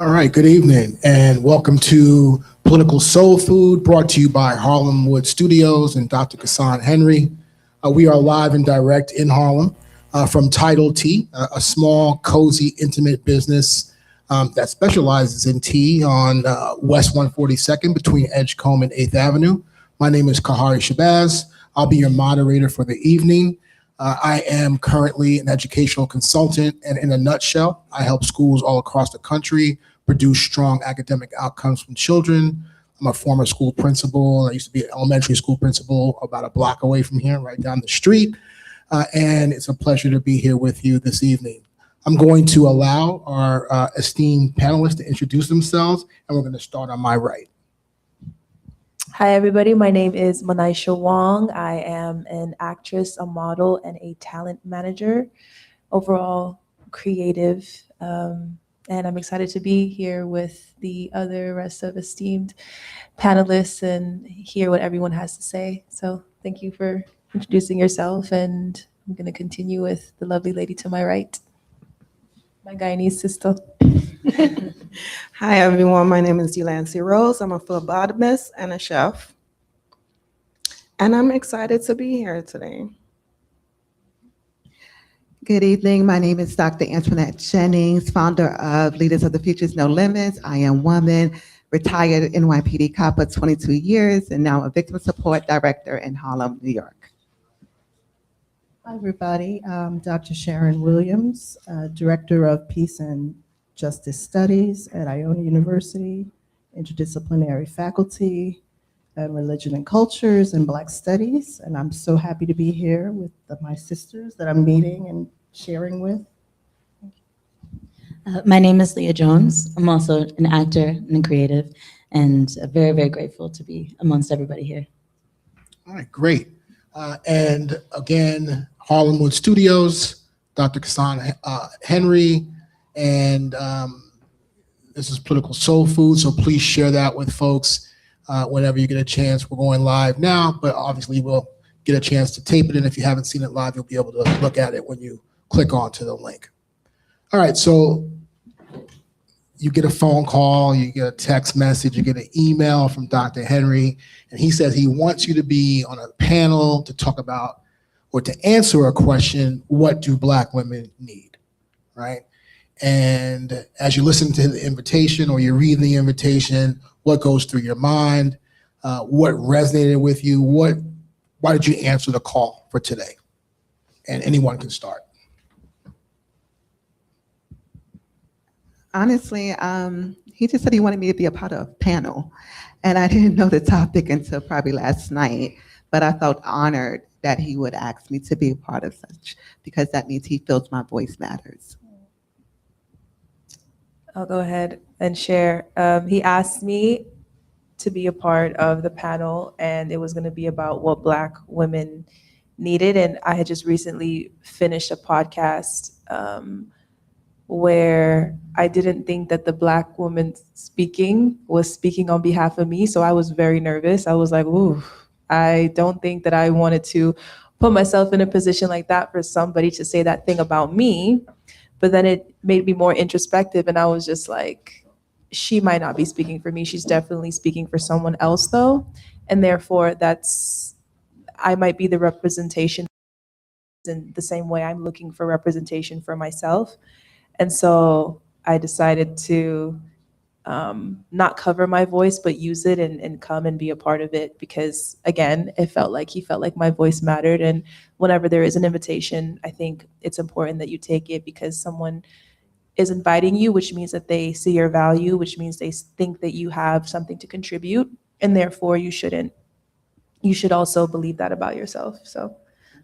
All right, good evening, and welcome to Political Soul Food, brought to you by Harlemwood Studios and Dr. Kassan Henry. We are live and direct in Harlem from Title Tea, a small, cozy, intimate business that specializes in tea on West 142nd between Edgecombe and 8th Avenue. My name is Kahari Shabazz. I'll be your moderator for the evening. I am currently an educational consultant, and in a nutshell, I help schools all across the country produce strong academic outcomes from children. I'm a former school principal. I used to be an elementary school principal about a block away from here, right down the street. And it's a pleasure to be here with you this evening. I'm going to allow our esteemed panelists to introduce themselves, and we're going to start on my right. Hi, everybody. My name is Manaisha Wong. I am an actress, a model, and a talent manager, overall creative. And I'm excited to be here with the other rest of esteemed panelists and hear what everyone has to say. So thank you for introducing yourself. And I'm going to continue with the lovely lady to my right, my Guyanese sister. Hi, everyone. My name is Delancey Rose. I'm a phlebotomist and a chef. And I'm excited to be here today. Good evening. My name is Dr. Antoinette Jennings, founder of Leaders of the Future's No Limits. I am woman, retired NYPD cop for 22 years, and now a victim support director in Harlem, New York. Hi, everybody. I'm Dr. Sharon Williams, Director of Peace and Justice Studies at Iona University, interdisciplinary faculty, religion and cultures and Black studies. And I'm so happy to be here with my sisters that I'm meeting and sharing with. My name is Leah Jones. I'm also an actor and a creative, and very, very grateful to be amongst everybody here. All right, great. And again, Harlemwood Studios, Dr. Kassan Henry, and this is Political Soul Food, so please share that with folks whenever you get a chance. We're going live now, but obviously we'll get a chance to tape it, and if you haven't seen it live, you'll be able to look at it when you click onto the link. All right, so you get a phone call, you get a text message, you get an email from Dr. Henry, and he says he wants you to be on a panel to talk about or to answer a question, what do Black women need, right? And as you listen to the invitation or you read the invitation, what goes through your mind? What resonated with you? Why did you answer the call for today? And anyone can start. Honestly, he just said he wanted me to be a part of a panel, and I didn't know the topic until probably last night, but I felt honored that he would ask me to be a part of such, because that means he feels my voice matters. I'll go ahead and share. He asked me to be a part of the panel, and it was going to be about what Black women needed. And I had just recently finished a podcast where I didn't think that the Black woman speaking was speaking on behalf of me. So I was very nervous. I was like, ooh, I don't think that I wanted to put myself in a position like that for somebody to say that thing about me. But then it made me more introspective, and I was just like, she might not be speaking for me. She's definitely speaking for someone else, though. And therefore, I might be the representation in the same way I'm looking for representation for myself. And so I decided to not cover my voice, but use it and come and be a part of it, because again, he felt like my voice mattered. And whenever there is an invitation, I think it's important that you take it, because someone is inviting you, which means that they see your value, which means they think that you have something to contribute, and therefore you should also believe that about yourself. So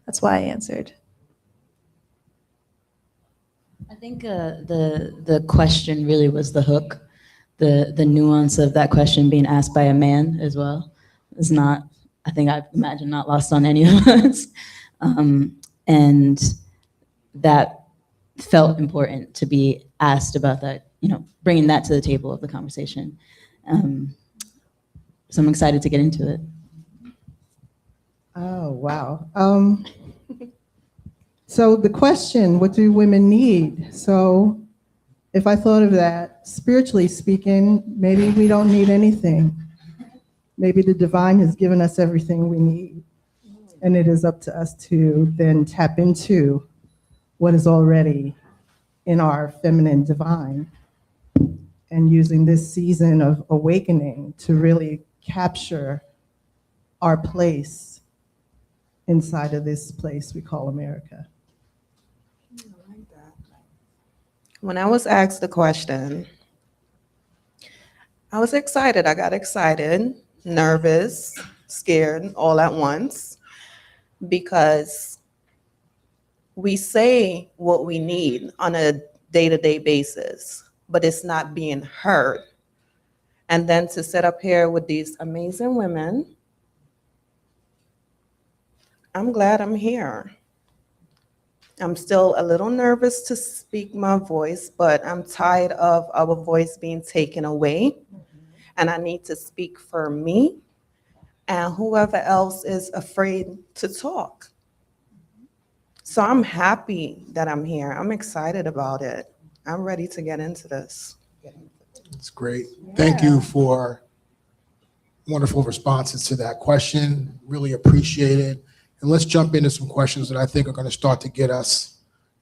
that's why I answered. I think the question really was the hook. The nuance of that question being asked by a man as well is not, I think I imagine, not lost on any of us. And that felt important to be asked about that, bringing that to the table of the conversation. So I'm excited to get into it. Oh, wow. So the question, what do women need? So if I thought of that, spiritually speaking, maybe we don't need anything. Maybe the divine has given us everything we need. And it is up to us to then tap into what is already in our feminine divine, and using this season of awakening to really capture our place inside of this place we call America. When I was asked the question, I was excited. I got excited, nervous, scared all at once, because we say what we need on a day-to-day basis, but it's not being heard. And then to sit up here with these amazing women, I'm glad I'm here. I'm still a little nervous to speak my voice, but I'm tired of our voice being taken away. And I need to speak for me and whoever else is afraid to talk. So I'm happy that I'm here. I'm excited about it. I'm ready to get into this. That's great. Thank you for wonderful responses to that question. Really appreciate it. And let's jump into some questions that I think are going to start to get us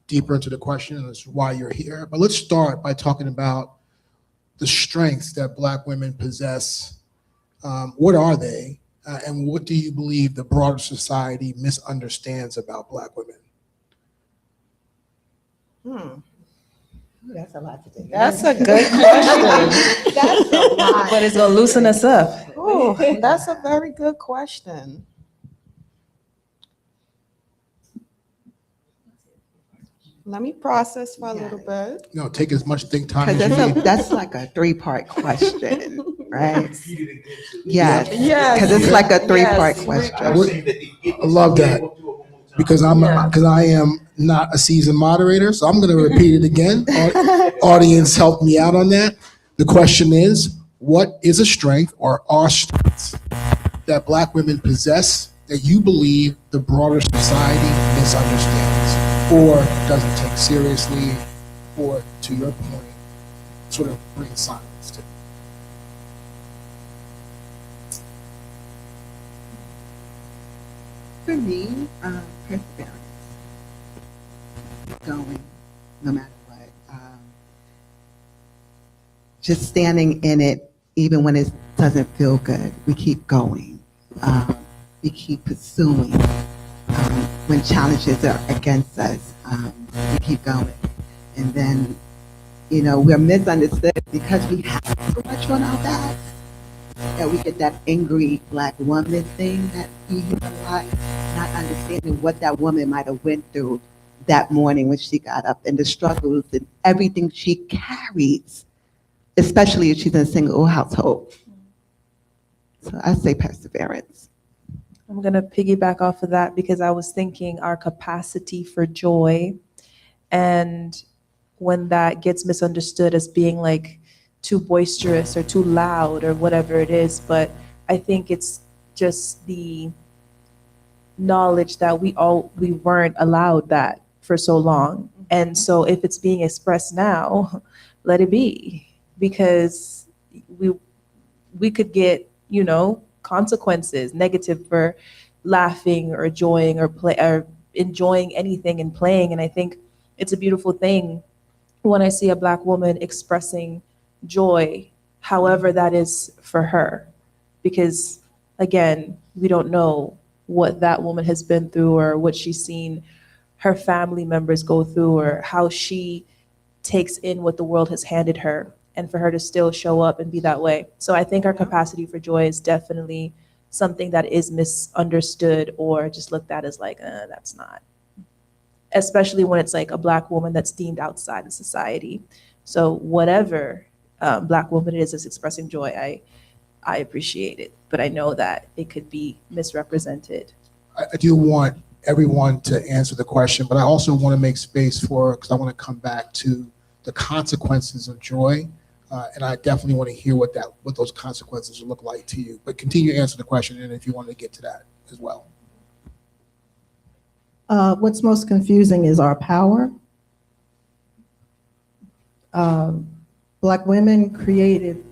deeper into the question, and that's why you're here. But let's start by talking about the strengths that Black women possess. What are they? And what do you believe the broader society misunderstands about Black women? That's a lot to take. That's a good question. That's a lot. But it's gonna loosen us up. Oh, that's a very good question. Let me process for a little bit. No, take as much think time Because as you need. that's like a three-part question, right? Yes. Yes. Because it's like a three-part Yes. question. I love that, because I am not a seasoned moderator, so I'm going to repeat it again. Audience, help me out on that. The question is, what is a strength or are strengths that Black women possess that you believe the broader society misunderstands or doesn't take seriously, or, to your point, sort of brings silence to? For me, perseverance. Keep going, no matter what. Just standing in it, even when it doesn't feel good. We keep going. We keep pursuing. When challenges are against us, we keep going. And then, we're misunderstood because we have so much on our backs that we get that angry Black woman thing that we hear a lot, not understanding what that woman might have went through that morning when she got up, and the struggles and everything she carries, especially if she's in a single household. So I say perseverance. I'm going to piggyback off of that because I was thinking our capacity for joy, and when that gets misunderstood as being like too boisterous or too loud or whatever it is, but I think it's just the knowledge that we weren't allowed that for so long. And so if it's being expressed now, let it be, because we could get, consequences, negative, for laughing or enjoying or enjoying anything and playing. And I think it's a beautiful thing when I see a Black woman expressing joy, however that is for her, because again, we don't know what that woman has been through or what she's seen her family members go through or how she takes in what the world has handed her, and for her to still show up and be that way. So I think our capacity for joy is definitely something that is misunderstood or just looked at as like, that's not. Especially when it's like a Black woman that's deemed outside of society. So whatever Black woman it is that's expressing joy, I appreciate it, but I know that it could be misrepresented. I do want everyone to answer the question, but I also want to make space because I want to come back to the consequences of joy. And I definitely want to hear what those consequences look like to you. But continue to answer the question, and if you want to get to that as well. What's most confusing is our power. Black women created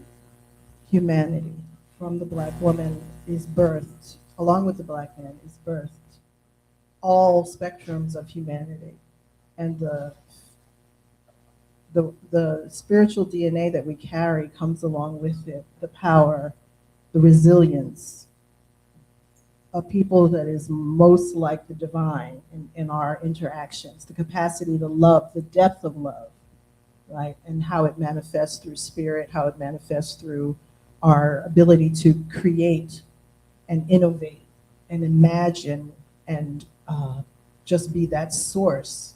humanity. From the Black woman is birthed, along with the Black man, is birthed all spectrums of humanity. And the spiritual DNA that we carry comes along with it, the power, the resilience, a people that is most like the divine in our interactions, the capacity to love, the depth of love, right? And how it manifests through spirit, how it manifests through our ability to create and innovate and imagine and just be that source,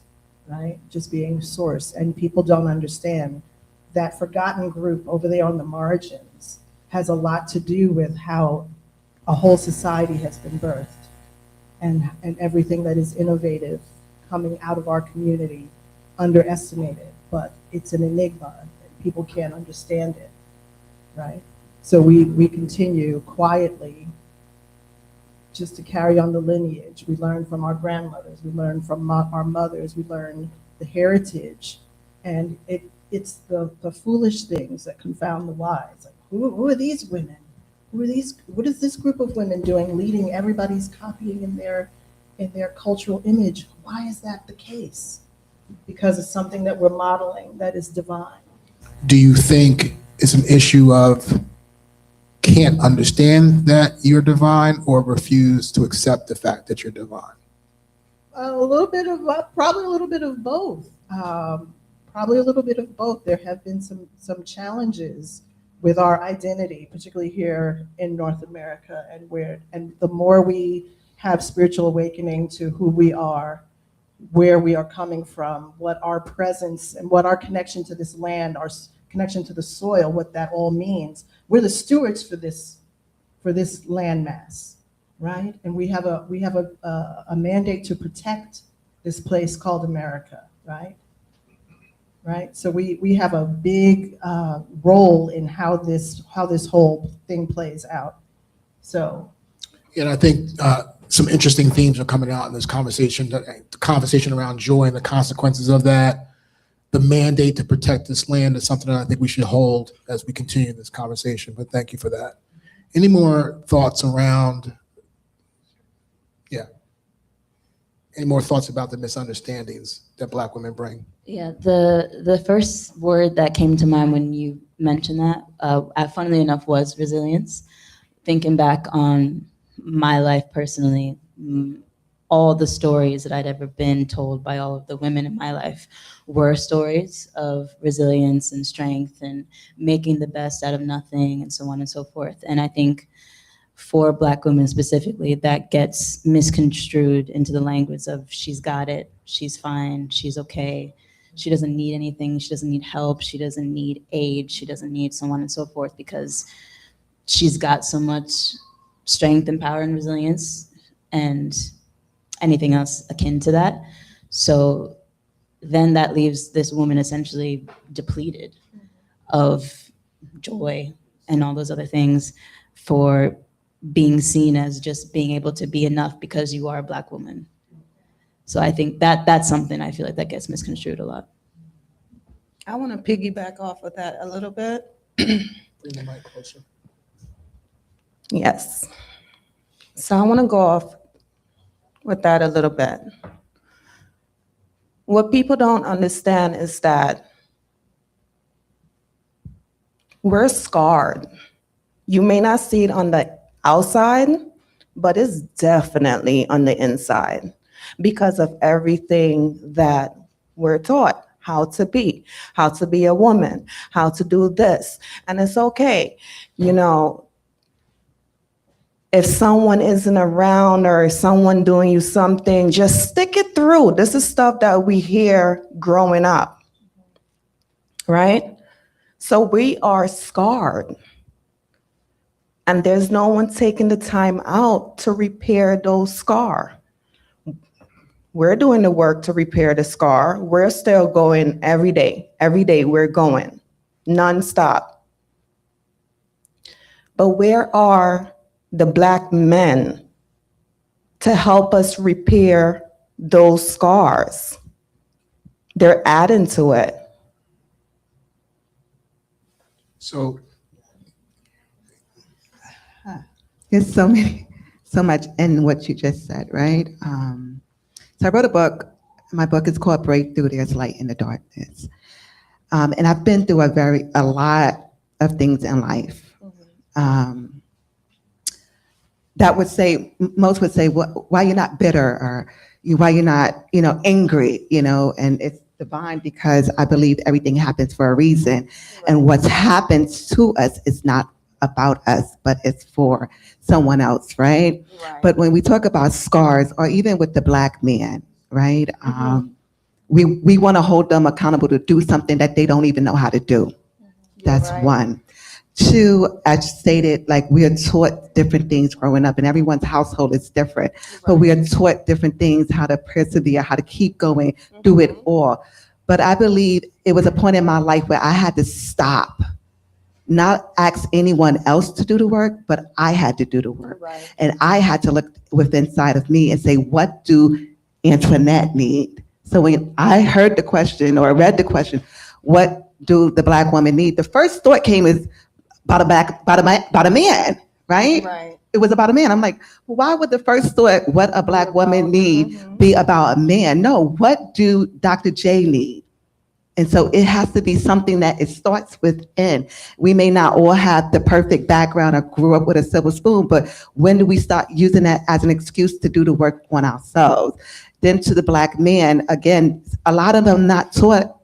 right? Just being source. And people don't understand that forgotten group over there on the margins has a lot to do with how a whole society has been birthed, and everything that is innovative coming out of our community underestimated, but it's an enigma. People can't understand it, right? So we continue quietly just to carry on the lineage. We learn from our grandmothers, we learn from our mothers, we learn the heritage, and it's the foolish things that confound the wise. Like, who are these women? What is this group of women doing, leading everybody's copying in their cultural image? Why is that the case? Because it's something that we're modeling that is divine. Do you think it's an issue of can't understand that you're divine, or refuse to accept the fact that you're divine? A little bit of, probably a little bit of both. Probably a little bit of both. There have been some challenges with our identity, particularly here in North America, and the more we have spiritual awakening to who we are, where we are coming from, what our presence and what our connection to this land, our connection to the soil, what that all means. We're the stewards for this landmass, right? And we have a mandate to protect this place called America, right? Right. So we have a big role in how this whole thing plays out. So, And I think some interesting themes are coming out in this conversation. The conversation around joy and the consequences of that. The mandate to protect this land is something that I think we should hold as we continue this conversation. But thank you for that. Any more thoughts around? Yeah. Any more thoughts about the misunderstandings that Black women bring? Yeah, the first word that came to mind when you mentioned that, funnily enough, was resilience. Thinking back on my life personally, all the stories that I'd ever been told by all of the women in my life were stories of resilience and strength and making the best out of nothing and so on and so forth. And I think for Black women specifically, that gets misconstrued into the language of she's got it, she's fine, she's okay, she doesn't need anything, she doesn't need help, she doesn't need aid, she doesn't need so on and so forth, because she's got so much strength and power and resilience and anything else akin to that. So then that leaves this woman essentially depleted of joy and all those other things for being seen as just being able to be enough because you are a Black woman. So I think that's something I feel like that gets misconstrued a lot. I want to piggyback off of that a little bit. Bring the mic closer. Yes. So I want to go off with that a little bit. What people don't understand is that we're scarred. You may not see it on the outside, but it's definitely on the inside because of everything that we're taught how to be a woman, how to do this. And it's okay, you know, if someone isn't around or someone doing you something, just stick it through. This is stuff that we hear growing up, right? So we are scarred. And there's no one taking the time out to repair those scars. We're doing the work to repair the scar. We're still going every day. Every day we're going, nonstop. But where are the Black men to help us repair those scars? They're adding to it. So There's so much in what you just said, right? So I wrote a book. My book is called Breakthrough, There's Light in the Darkness. And I've been through a lot of things in life. That would say, most would say, why you're not bitter, or why you're not, angry, and it's divine, because I believe everything happens for a reason. And what's happened to us is not about us, but it's for someone else, right? But when we talk about scars, or even with the Black man, right? We want to hold them accountable to do something that they don't even know how to do. That's one. Two, as stated, like, we are taught different things growing up, and everyone's household is different. But we are taught different things, how to persevere, how to keep going, do it all. But I believe it was a point in my life where I had to stop, not ask anyone else to do the work, but I had to do the work. And I had to look within inside of me and say, what do Antoinette need? So when I heard the question or read the question, what do the Black woman need? The first thought came is about a man, right? It was about a man. I'm like, well, why would the first thought, what a Black woman need, be about a man? No, what do Dr. J need? And so it has to be something that it starts within. We may not all have the perfect background or grew up with a silver spoon, but when do we start using that as an excuse to do the work on ourselves? Then to the Black man, again, a lot of them not taught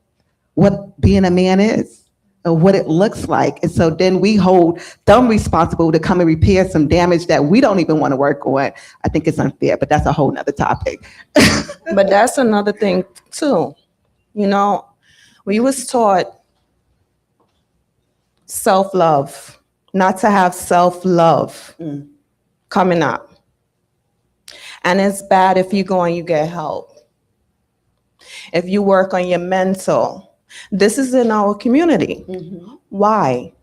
what being a man is or what it looks like. And so then we hold them responsible to come and repair some damage that we don't even want to work on. I think it's unfair, but that's a whole nother topic. But that's another thing too. We was taught self-love, not to have self-love coming up. And it's bad if you go and you get help. If you work on your mental. This is in our community. Why?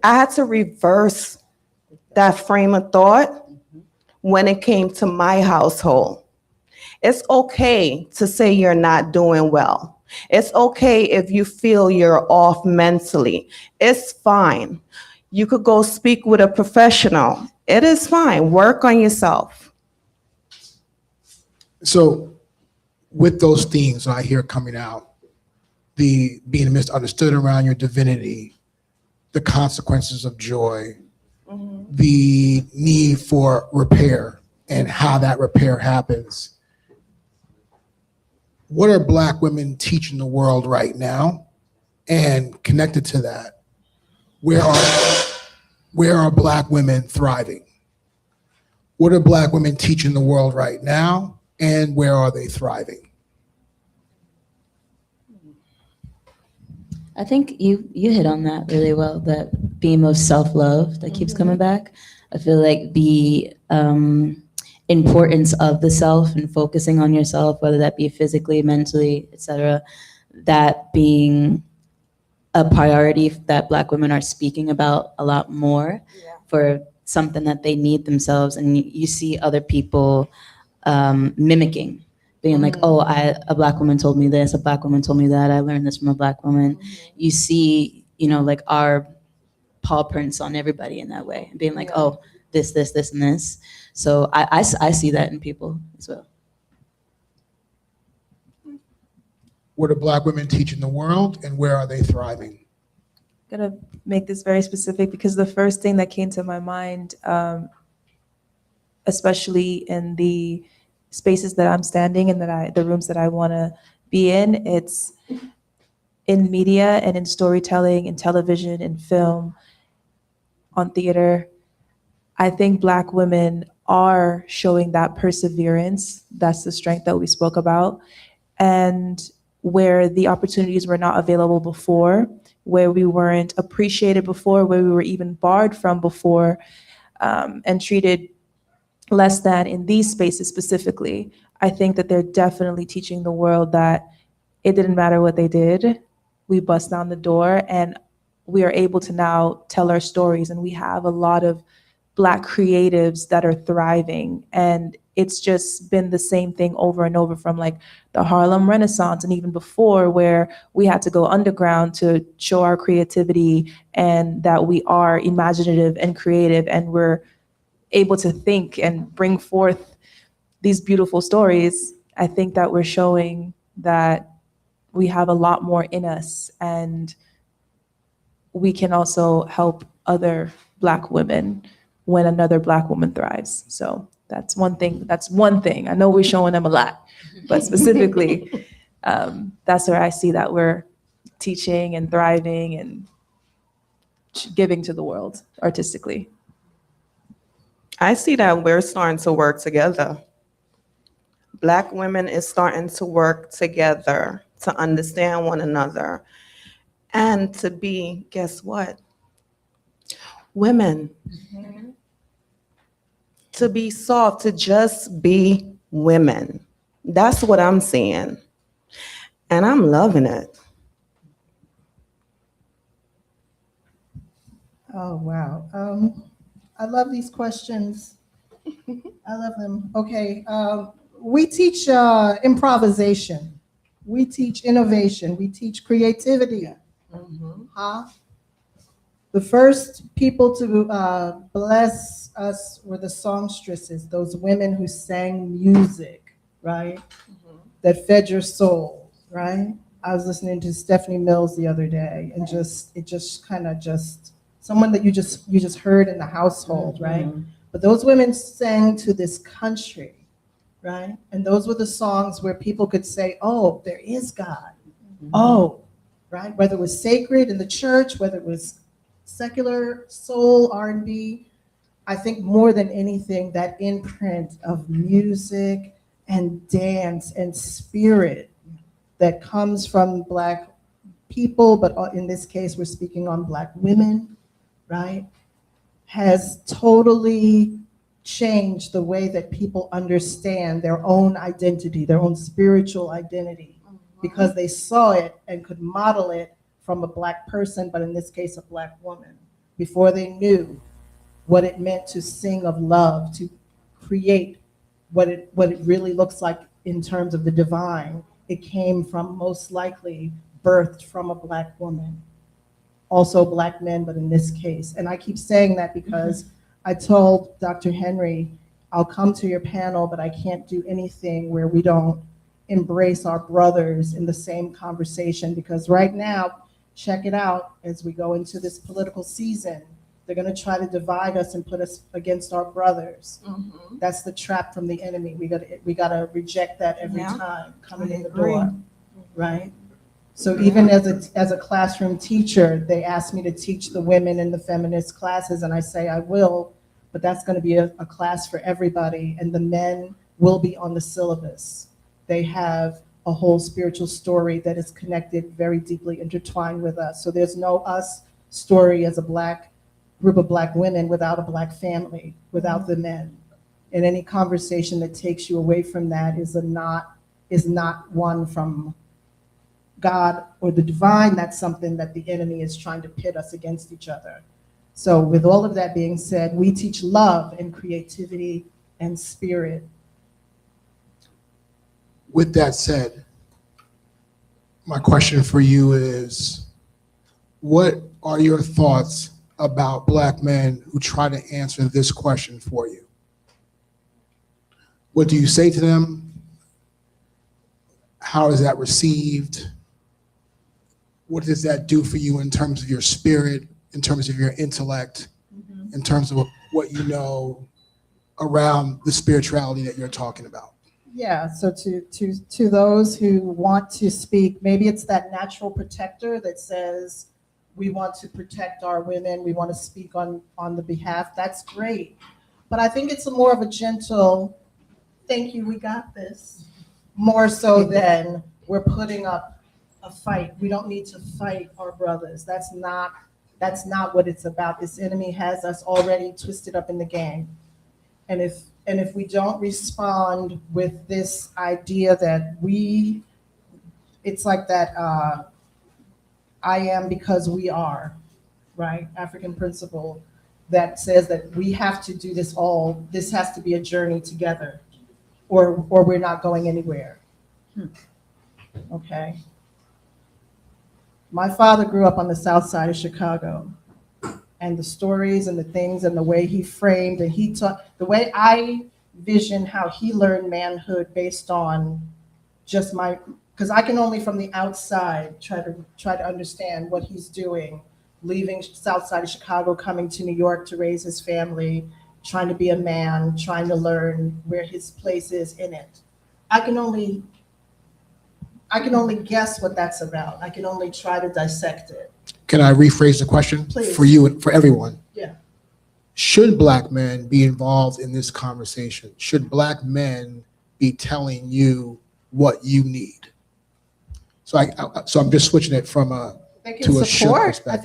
I had to reverse that frame of thought when it came to my household. It's okay to say you're not doing well. It's okay if you feel you're off mentally. It's fine. You could go speak with a professional. It is fine. Work on yourself. So with those themes I hear coming out, the being misunderstood around your divinity, the consequences of joy, the need for repair and how that repair happens. What are Black women teaching the world right now? And connected to that, where are Black women thriving? What are Black women teaching the world right now? And where are they thriving? I think you hit on that really well, that beam of self-love that keeps coming back. I feel like the importance of the self and focusing on yourself, whether that be physically, mentally, etc., that being a priority that Black women are speaking about a lot more for something that they need themselves. And you see other people mimicking, being like, oh, a Black woman told me this, a Black woman told me that, I learned this from a Black woman. You see, like our paw prints on everybody in that way, and being like, oh, this, and this. So I see that in people as well. What are Black women teaching the world, and where are they thriving? I'm gonna make this very specific because the first thing that came to my mind, especially in the spaces that I'm standing in, the rooms that I want to be in, it's in media and in storytelling, in television, in film, on theater. I think Black women are showing that perseverance. That's the strength that we spoke about. And where the opportunities were not available before, where we weren't appreciated before, where we were even barred from before, and treated less than in these spaces specifically, I think that they're definitely teaching the world that it didn't matter what they did. We bust down the door and we are able to now tell our stories. And we have a lot of Black creatives that are thriving. And it's just been the same thing over and over, from like the Harlem Renaissance and even before, where we had to go underground to show our creativity and that we are imaginative and creative and we're able to think and bring forth these beautiful stories. I think that we're showing that we have a lot more in us, and we can also help other Black women when another Black woman thrives. So that's one thing. I know we're showing them a lot, but specifically, that's where I see that we're teaching and thriving and giving to the world artistically. I see that we're starting to work together. Black women is starting to work together to understand one another and to be, guess what? Women. To be soft, to just be women. That's what I'm seeing. And I'm loving it. Oh, wow. I love these questions. I love them. Okay. We teach improvisation. We teach innovation. We teach creativity. Huh? The first people to bless us were the songstresses, those women who sang music, right? That fed your soul, right? I was listening to Stephanie Mills the other day, and it just kind of someone that you just heard in the household, right? But those women sang to this country, right? And those were the songs where people could say, oh, there is God. Oh, right? Whether it was sacred in the church, whether it was secular soul, R&B, I think more than anything, that imprint of music and dance and spirit that comes from Black people, but in this case, we're speaking on Black women, right, has totally changed the way that people understand their own identity, their own spiritual identity, because they saw it and could model it from a Black person, but in this case, a Black woman, before they knew what it meant to sing of love, to create what it really looks like in terms of the divine. It came from, most likely, birthed from a Black woman. Also Black men, but in this case. And I keep saying that because I told Dr. Henry, I'll come to your panel, but I can't do anything where we don't embrace our brothers in the same conversation, because right now, check it out, as we go into this political season, they're going to try to divide us and put us against our brothers. That's the trap from the enemy. We got to reject that every time coming in the door, right? So even as a classroom teacher, they asked me to teach the women in the feminist classes, and I say I will, but that's going to be a class for everybody, and the men will be on the syllabus. They have a whole spiritual story that is connected, very deeply intertwined with us. So there's no us story as a Black group of Black women without a Black family, without the men. And any conversation that takes you away from that is not one from God or the divine. That's something that the enemy is trying to pit us against each other. So with all of that being said, we teach love and creativity and spirit. With that said, my question for you is, what are your thoughts about Black men who try to answer this question for you? What do you say to them? How is that received? What does that do for you in terms of your spirit, in terms of your intellect, in terms of what you know around the spirituality that you're talking about? Yeah, so to those who want to speak, maybe it's that natural protector that says, we want to protect our women, we want to speak on the behalf. That's great. But I think it's more of a gentle, thank you, we got this, more so than we're putting up a fight. We don't need to fight our brothers. That's not what it's about. This enemy has us already twisted up in the game. And if we don't respond with this idea that it's like that, I am because we are, right? African principle, that says that we have to do this all, this has to be a journey together, or we're not going anywhere. Okay. My father grew up on the south side of Chicago, and the stories and the things and the way he framed and he taught, the way I vision how he learned manhood based on just my, because I can only from the outside try to understand what he's doing, leaving south side of Chicago, coming to New York to raise his family, trying to be a man, trying to learn where his place is in it. I can only guess what that's about. I can only try to dissect it. Can I rephrase the question Please. for you and for everyone? Yeah. Should Black men be involved in this conversation? Should Black men be telling you what you need? So I'm just switching it from They to can a should support. perspective.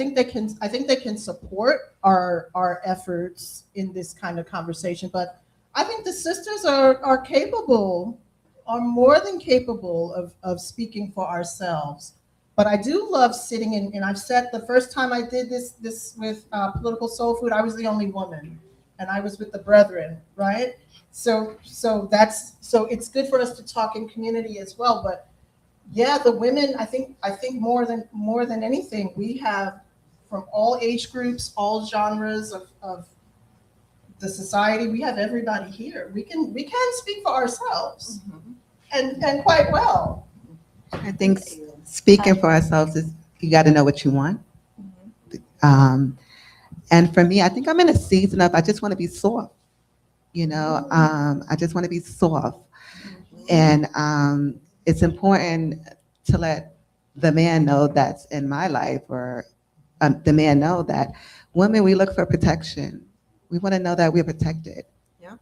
I think they can support our efforts in this kind of conversation. But I think the sisters are capable, are more than capable of speaking for ourselves. But I do love sitting in, and I've said the first time I did this with Political Soul Food, I was the only woman, and I was with the brethren, right? So it's good for us to talk in community as well. But yeah, the women, I think more than anything, we have from all age groups, all genres of the society, we have everybody here. We can speak for ourselves, and quite well. I think speaking for ourselves is you got to know what you want. And for me, I think I'm in a season of I just want to be soft. I just want to be soft. And it's important to let the man know that's in my life, or the man know that women, we look for protection. We want to know that we're protected. Yeah.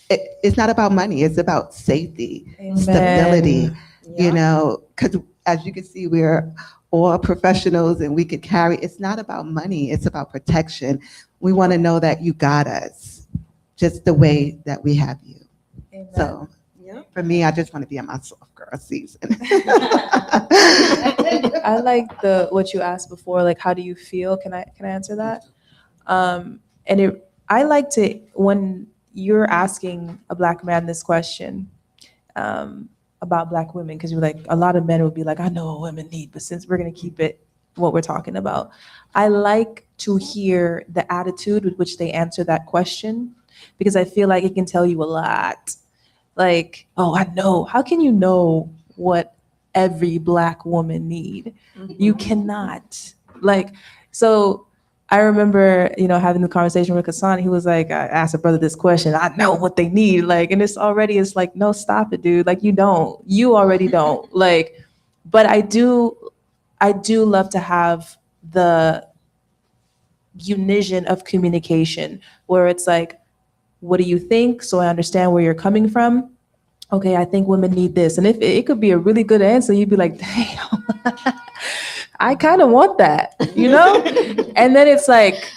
It's not about money. It's about safety, Amen. stability, Yeah. because as you can see, we're all professionals and we could carry, it's not about money. It's about protection. We want to know that you got us just the way that we have you. Amen. So Yeah. for me, I just want to be in my soft girl season. I like what you asked before, like how do you feel? Can I answer that? I like to, when you're asking a Black man this question about Black women, because you're like, a lot of men would be like, I know what women need, but since we're gonna keep it what we're talking about, I like to hear the attitude with which they answer that question, because I feel like it can tell you a lot. Like, oh, I know. How can you know what every Black woman need? You cannot. Like, so I remember, having the conversation with Kasani. He was like, I asked a brother this question. I know what they need. Like, and it's like, no, stop it, dude. Like, you already don't. Like, but I do love to have the unition of communication where it's like, what do you think? So I understand where you're coming from. Okay, I think women need this. And if it could be a really good answer, you'd be like, damn, I kind of want that, And then it's like,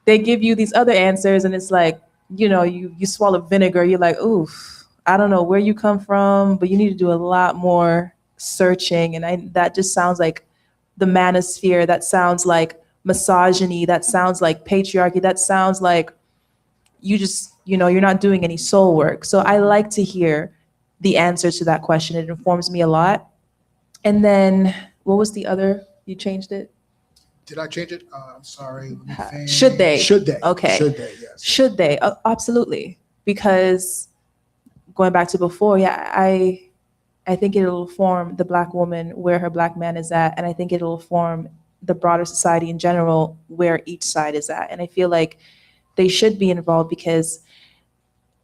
they give you these other answers and it's like, you swallow vinegar. You're like, oof, I don't know where you come from, but you need to do a lot more searching. And that just sounds like the manosphere. That sounds like misogyny. That sounds like patriarchy. That sounds like you just, you're not doing any soul work. So I like to hear the answers to that question. It informs me a lot. And then what was the other? You changed it? Did I change it? I'm sorry. Should they? Should they? Okay. Should they? Yes. Should they? Absolutely. Because going back to before, I think it'll form the Black woman where her Black man is at. And I think it'll form the broader society in general where each side is at. And I feel like they should be involved because,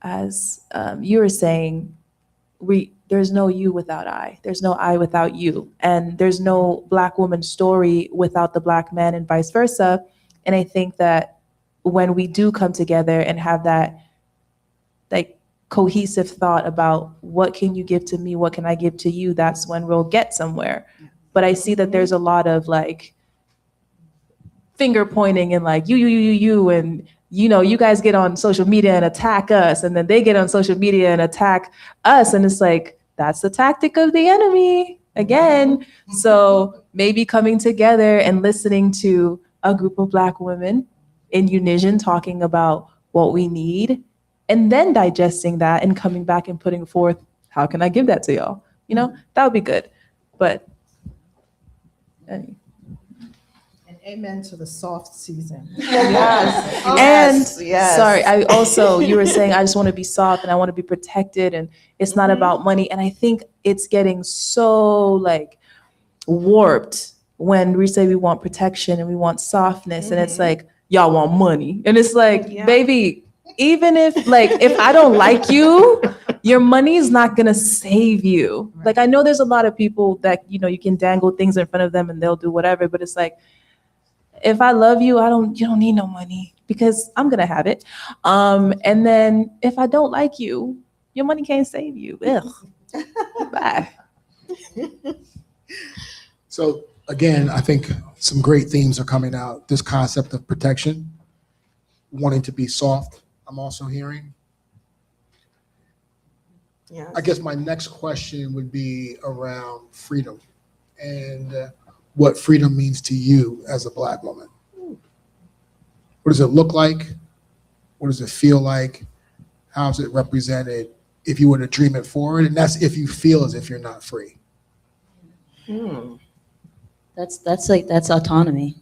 as you were saying, there's no you without I. There's no I without you. And there's no Black woman story without the Black man and vice versa. And I think that when we do come together and have that like cohesive thought about what can you give to me, what can I give to you, that's when we'll get somewhere. But I see that there's a lot of like finger pointing and like you and you guys get on social media and attack us, and then they get on social media and attack us, and it's like that's the tactic of the enemy again. So maybe coming together and listening to a group of Black women in unison talking about what we need and then digesting that and coming back and putting forth, how can I give that to y'all? You know, that would be good. But And amen to the soft season. Yes. and yes. sorry, I also, you were saying I just want to be soft and I want to be protected and it's not about money. And I think it's getting so like warped when we say we want protection and we want softness and it's like, y'all want money. And it's like, Yeah. baby, even if I don't like you, your money is not gonna save you. Right. Like I know there's a lot of people that, you know, you can dangle things in front of them and they'll do whatever, but it's like, if I love you, you don't need no money because I'm gonna have it. And then if I don't like you, your money can't save you. Ugh. Bye. So again, I think some great themes are coming out. This concept of protection, wanting to be soft, I'm also hearing. Yes. I guess my next question would be around freedom and what freedom means to you as a Black woman. What does it look like? What does it feel like? How is it represented if you were to dream it forward? And that's if you feel as if you're not free. Hmm. That's autonomy.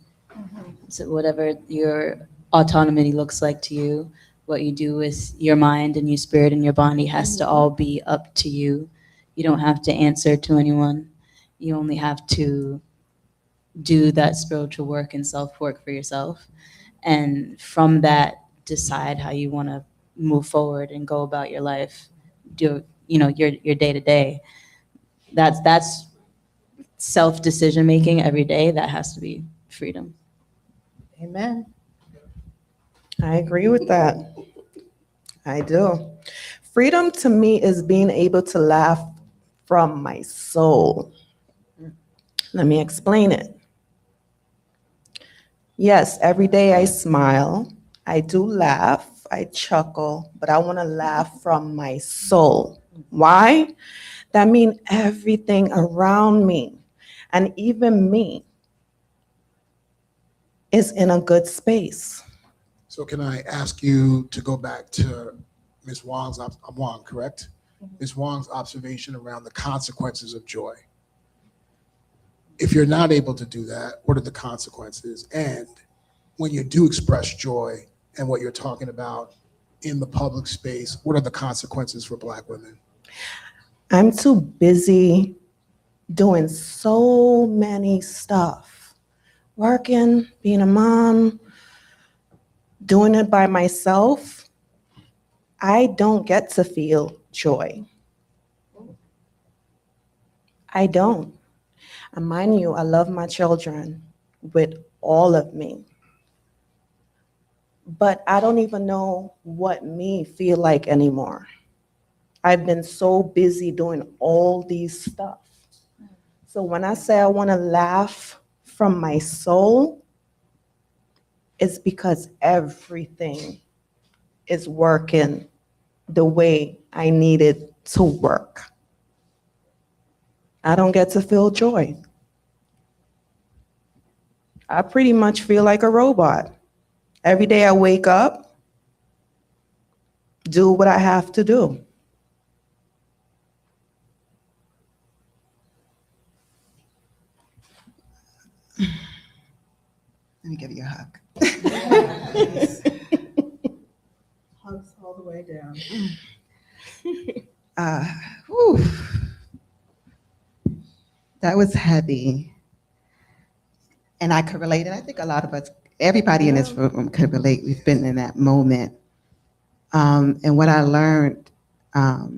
So whatever your autonomy looks like to you, what you do with your mind and your spirit and your body has to all be up to you. You don't have to answer to anyone. You only have to do that spiritual work and self-work for yourself. And from that, decide how you want to move forward and go about your life, do, you know, your day-to-day. That's self-decision making every day. That has to be freedom. Amen. I agree with that. I do. Freedom to me is being able to laugh from my soul. Let me explain it. Yes, every day I smile, I do laugh, I chuckle, but I want to laugh from my soul. Why? That means everything around me and even me is in a good space. So can I ask you to go back to Ms. Wong's, Wong, correct? Ms. Wong's observation around the consequences of joy. If you're not able to do that, what are the consequences? And when you do express joy and what you're talking about in the public space, what are the consequences for Black women? I'm too busy doing so many stuff, working, being a mom, doing it by myself. I don't get to feel joy. I don't. And mind you, I love my children with all of me. But I don't even know what me feel like anymore. I've been so busy doing all these stuff. So when I say I want to laugh from my soul, it's because everything is working the way I need it to work. I don't get to feel joy. I pretty much feel like a robot. Every day I wake up, do what I have to do. Let me give you a hug. Hugs all the way down. Whew. That was heavy. And I could relate, and I think a lot of us, everybody in this room could relate. We've been in that moment. And what I learned, I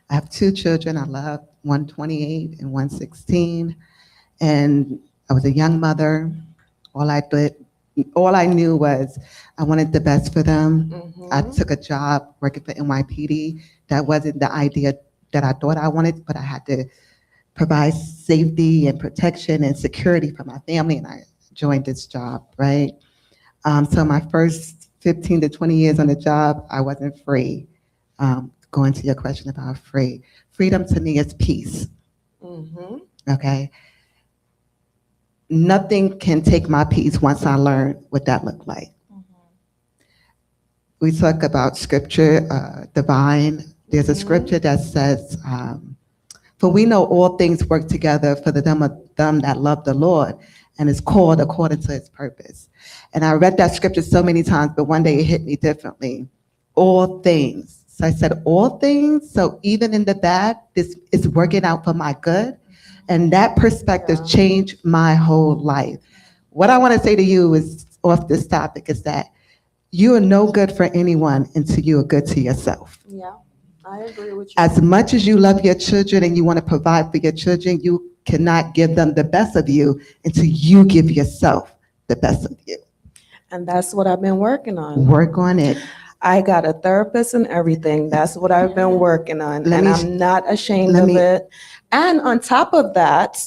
have two children I love, one 28 and one 16. And I was a young mother. All I knew was I wanted the best for them. I took a job working for NYPD. That wasn't the idea that I thought I wanted, but I had to provide safety and protection and security for my family, and I joined this job, right? So my first 15 to 20 years on the job, I wasn't free. Going to your question about free. Freedom to me is peace, okay? Nothing can take my peace once I learn what that looked like. we talk about scripture, divine. There's a scripture that says, for we know all things work together for them that love the Lord and is called according to his purpose. And I read that scripture so many times, but one day it hit me differently. All things. So I said, all things. So even in the bad, this is working out for my good. And that perspective changed my whole life. What I want to say to you is off this topic is that you are no good for anyone until you are good to yourself. Yeah, I agree with you. As much as you love your children and you want to provide for your children, you cannot give them the best of you until you give yourself the best of you. And that's what I've been working on. Work on it. I got a therapist and everything. That's what I've been working on. And I'm not ashamed of it. And on top of that,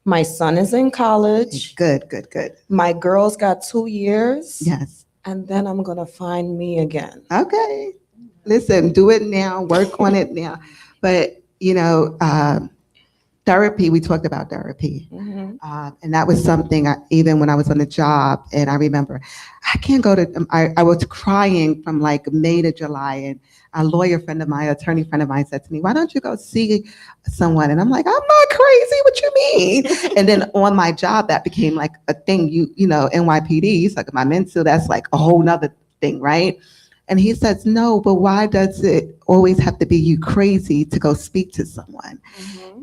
my son is in college. Good, good, good. My girl's got 2 years. Yes. And then I'm going to find me again. Okay. Listen, do it now. Work on it now. But, you know, therapy, we talked about therapy. And that was something, even when I was on the job, and I remember, I can't go to, I was crying from like May to July, and a lawyer friend of mine, attorney friend of mine said to me, why don't you go see someone? And I'm like, I'm not crazy, what you mean? And then on my job, that became like a thing, you know, NYPD, it's like my mental, that's like a whole nother thing, right? And he says, no, but why does it always have to be you crazy to go speak to someone?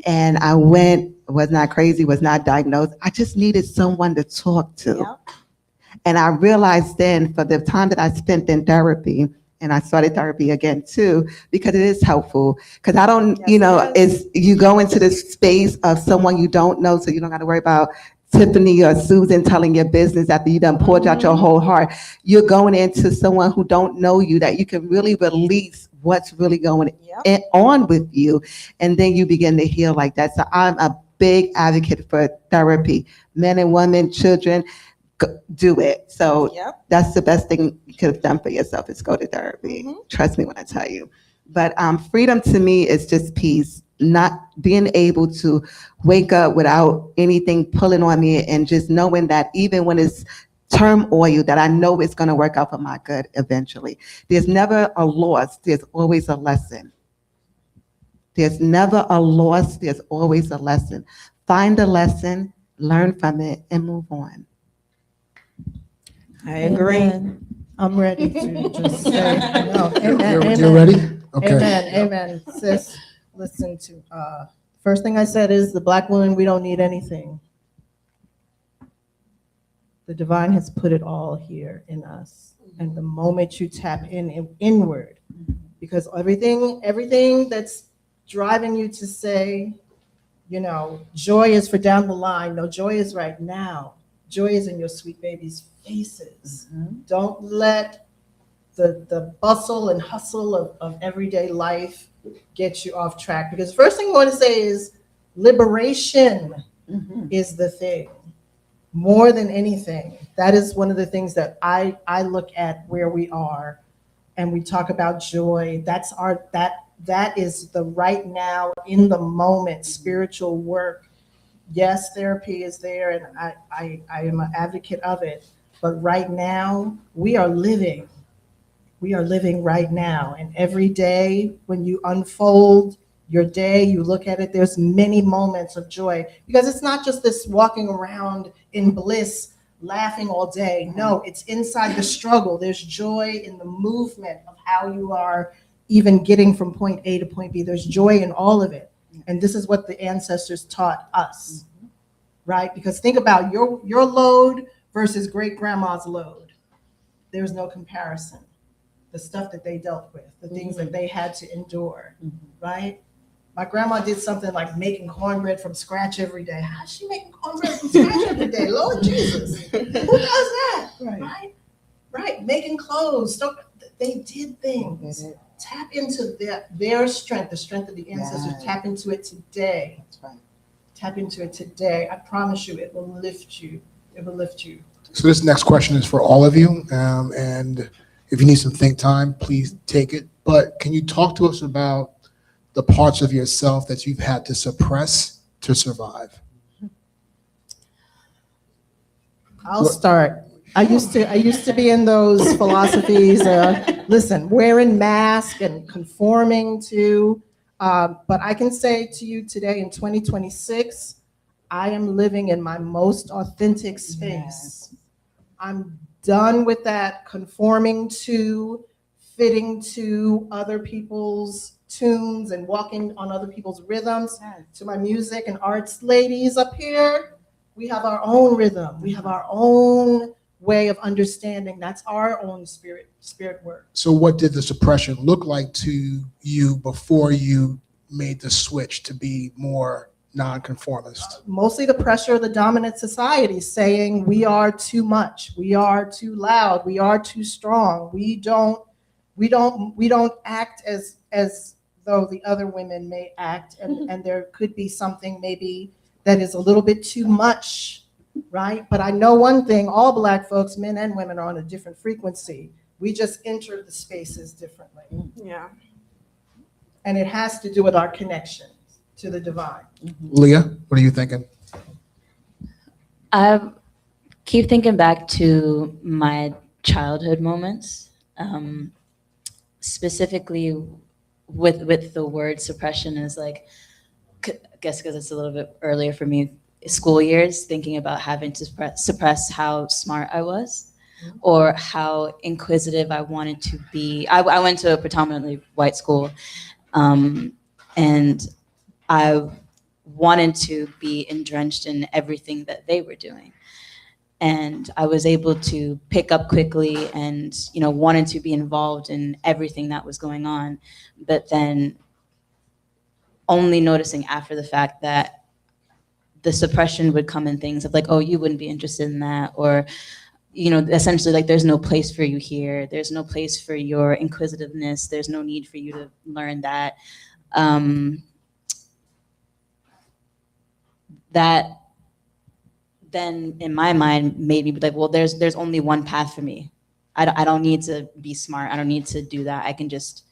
And I went, was not crazy, was not diagnosed. I just needed someone to talk to. Yep. And I realized then for the time that I spent in therapy, and I started therapy again too, because it is helpful. Because I don't, you know, it's you go into this space of someone you don't know, so you don't got to worry about Tiffany or Susan telling your business after you done poured out your whole heart. You're going into someone who don't know you, that you can really release what's really going on with you, and then you begin to heal like that. So I'm a big advocate for therapy. Men and women, children, do it. So that's the best thing you could have done for yourself, is go to therapy. Trust me when I tell you. But freedom to me is just peace. Not being able to wake up without anything pulling on me, and just knowing that even when it's turmoil, that I know it's going to work out for my good eventually. There's never a loss. There's always a lesson. There's never a loss. There's always a lesson. Find a lesson, learn from it, and move on. I agree. Amen. I'm ready to just say, no, amen, You're ready? Okay. Amen. Sis, listen to, first thing I said is the Black woman, we don't need anything. The divine has put it all here in us. And the moment you tap inward, because everything that's driving you to say, you know, joy is for down the line. No, joy is right now. Joy is in your sweet babies' faces. Don't let the bustle and hustle of everyday life get you off track. Because the first thing I want to say is liberation is the thing. More than anything, that is one of the things that I look at where we are, and we talk about joy. That's that is the right now, in the moment, spiritual work. Yes, therapy is there, and I am an advocate of it. But right now, we are living. We are living right now, and every day when you unfold your day, you look at it, there's many moments of joy, because it's not just this walking around in bliss, laughing all day. No, it's inside the struggle. There's joy in the movement of how you are even getting from point A to point B. There's joy in all of it. And this is what the ancestors taught us, right? Because think about your load versus great grandma's load. There's no comparison. The stuff that they dealt with, the things that they had to endure, right? My grandma did something like making cornbread from scratch every day. How's she making cornbread from scratch every day? Lord Jesus, who does that? Right. Making clothes. So they did things. Tap into their strength, the strength of the ancestors. Tap into it today. That's right. Tap into it today. I promise you, it will lift you. It will lift you. So this next question is for all of you, and if you need some think time, please take it. But can you talk to us about the parts of yourself that you've had to suppress to survive? I'll start. I used to be in those philosophies. Listen, wearing masks and conforming to. But I can say to you today in 2026, I am living in my most authentic space. I'm done with that conforming to, fitting to other people's tunes and walking on other people's rhythms. To my music and arts ladies up here, we have our own rhythm. We have our own way of understanding. That's our own spirit work. So what did the suppression look like to you before you made the switch to be more nonconformist? Mostly the pressure of the dominant society saying we are too much, we are too loud, we are too strong. We don't act as though the other women may act, and there could be something maybe that is a little bit too much, right? But I know one thing, all Black folks, men and women, are on a different frequency. We just enter the spaces differently. Yeah. And it has to do with our connection to the divine. Leah, what are you thinking? I keep thinking back to my childhood moments, specifically with the word suppression is like, I guess because it's a little bit earlier for me, school years, thinking about having to suppress how smart I was or how inquisitive I wanted to be. I went to a predominantly white school, and I wanted to be drenched in everything that they were doing. And I was able to pick up quickly and, wanted to be involved in everything that was going on. But then only noticing after the fact that the suppression would come in things of like, oh, you wouldn't be interested in that. Or, essentially like, there's no place for you here. There's no place for your inquisitiveness. There's no need for you to learn that. That then in my mind made me be like, well, there's only one path for me. I don't need to be smart. I don't need to do that. I can just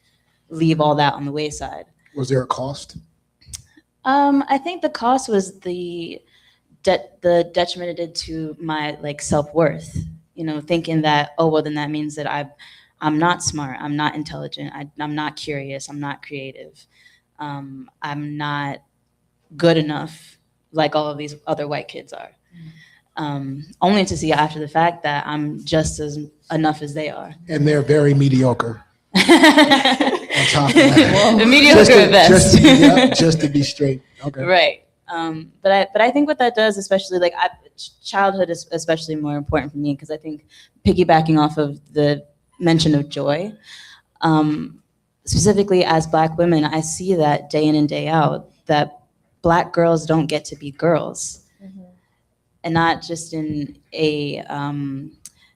leave all that on the wayside. Was there a cost? I think the cost was the detriment it did to my self-worth. Thinking that, oh, well, then that means that I'm not smart. I'm not intelligent. I'm not curious. I'm not creative. I'm not good enough like all of these other white kids are. Only to see after the fact that I'm just as enough as they are. And they're very mediocre. On top of that. Mediocre at best. Just to be straight. Okay. Right. But I think what that does, especially childhood is especially more important for me because I think piggybacking off of the mention of joy, specifically as Black women, I see that day in and day out that Black girls don't get to be girls. And not just in a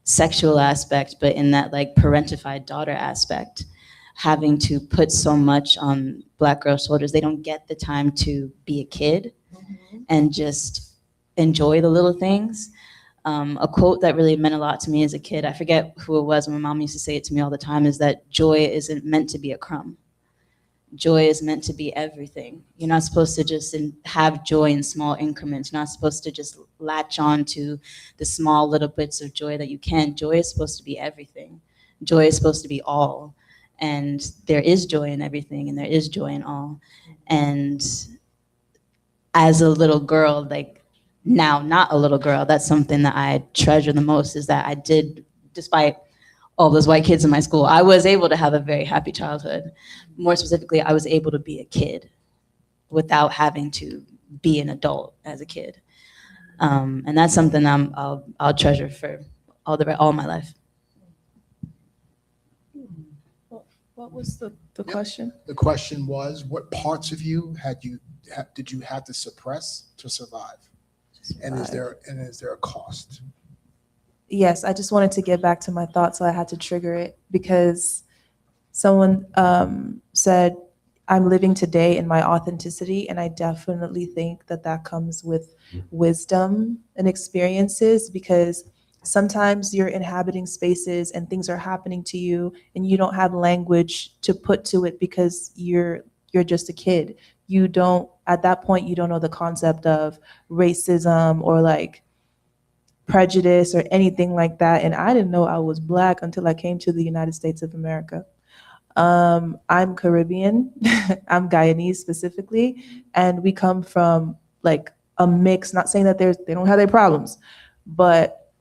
sexual aspect, but in that parentified daughter aspect, having to put so much on Black girls' shoulders. They don't get the time to be a kid and just enjoy the little things. A quote that really meant a lot to me as a kid, I forget who it was, my mom used to say it to me all the time, is that joy isn't meant to be a crumb. Joy is meant to be everything. You're not supposed to just have joy in small increments. You're not supposed to just latch on to the small little bits of joy that you can. Joy is supposed to be everything. Joy is supposed to be all. And there is joy in everything, and there is joy in all. And as a little girl, now not a little girl, that's something that I treasure the most, is that I did, despite all those white kids in my school, I was able to have a very happy childhood. More specifically, I was able to be a kid without having to be an adult as a kid. And that's something I'll treasure for all my life. What was the question? The question was, what parts of you did you have to suppress to survive? And is there a cost? Yes, I just wanted to get back to my thoughts, so I had to trigger it because someone said, I'm living today in my authenticity, and I definitely think that comes with wisdom and experiences, because sometimes you're inhabiting spaces and things are happening to you and you don't have language to put to it because you're just a kid. You don't, at that point, you don't know the concept of racism or prejudice or anything like that. And I didn't know I was Black until I came to the United States of America. I'm Caribbean, I'm Guyanese specifically, and we come from like a mix, not saying that they don't have their problems, but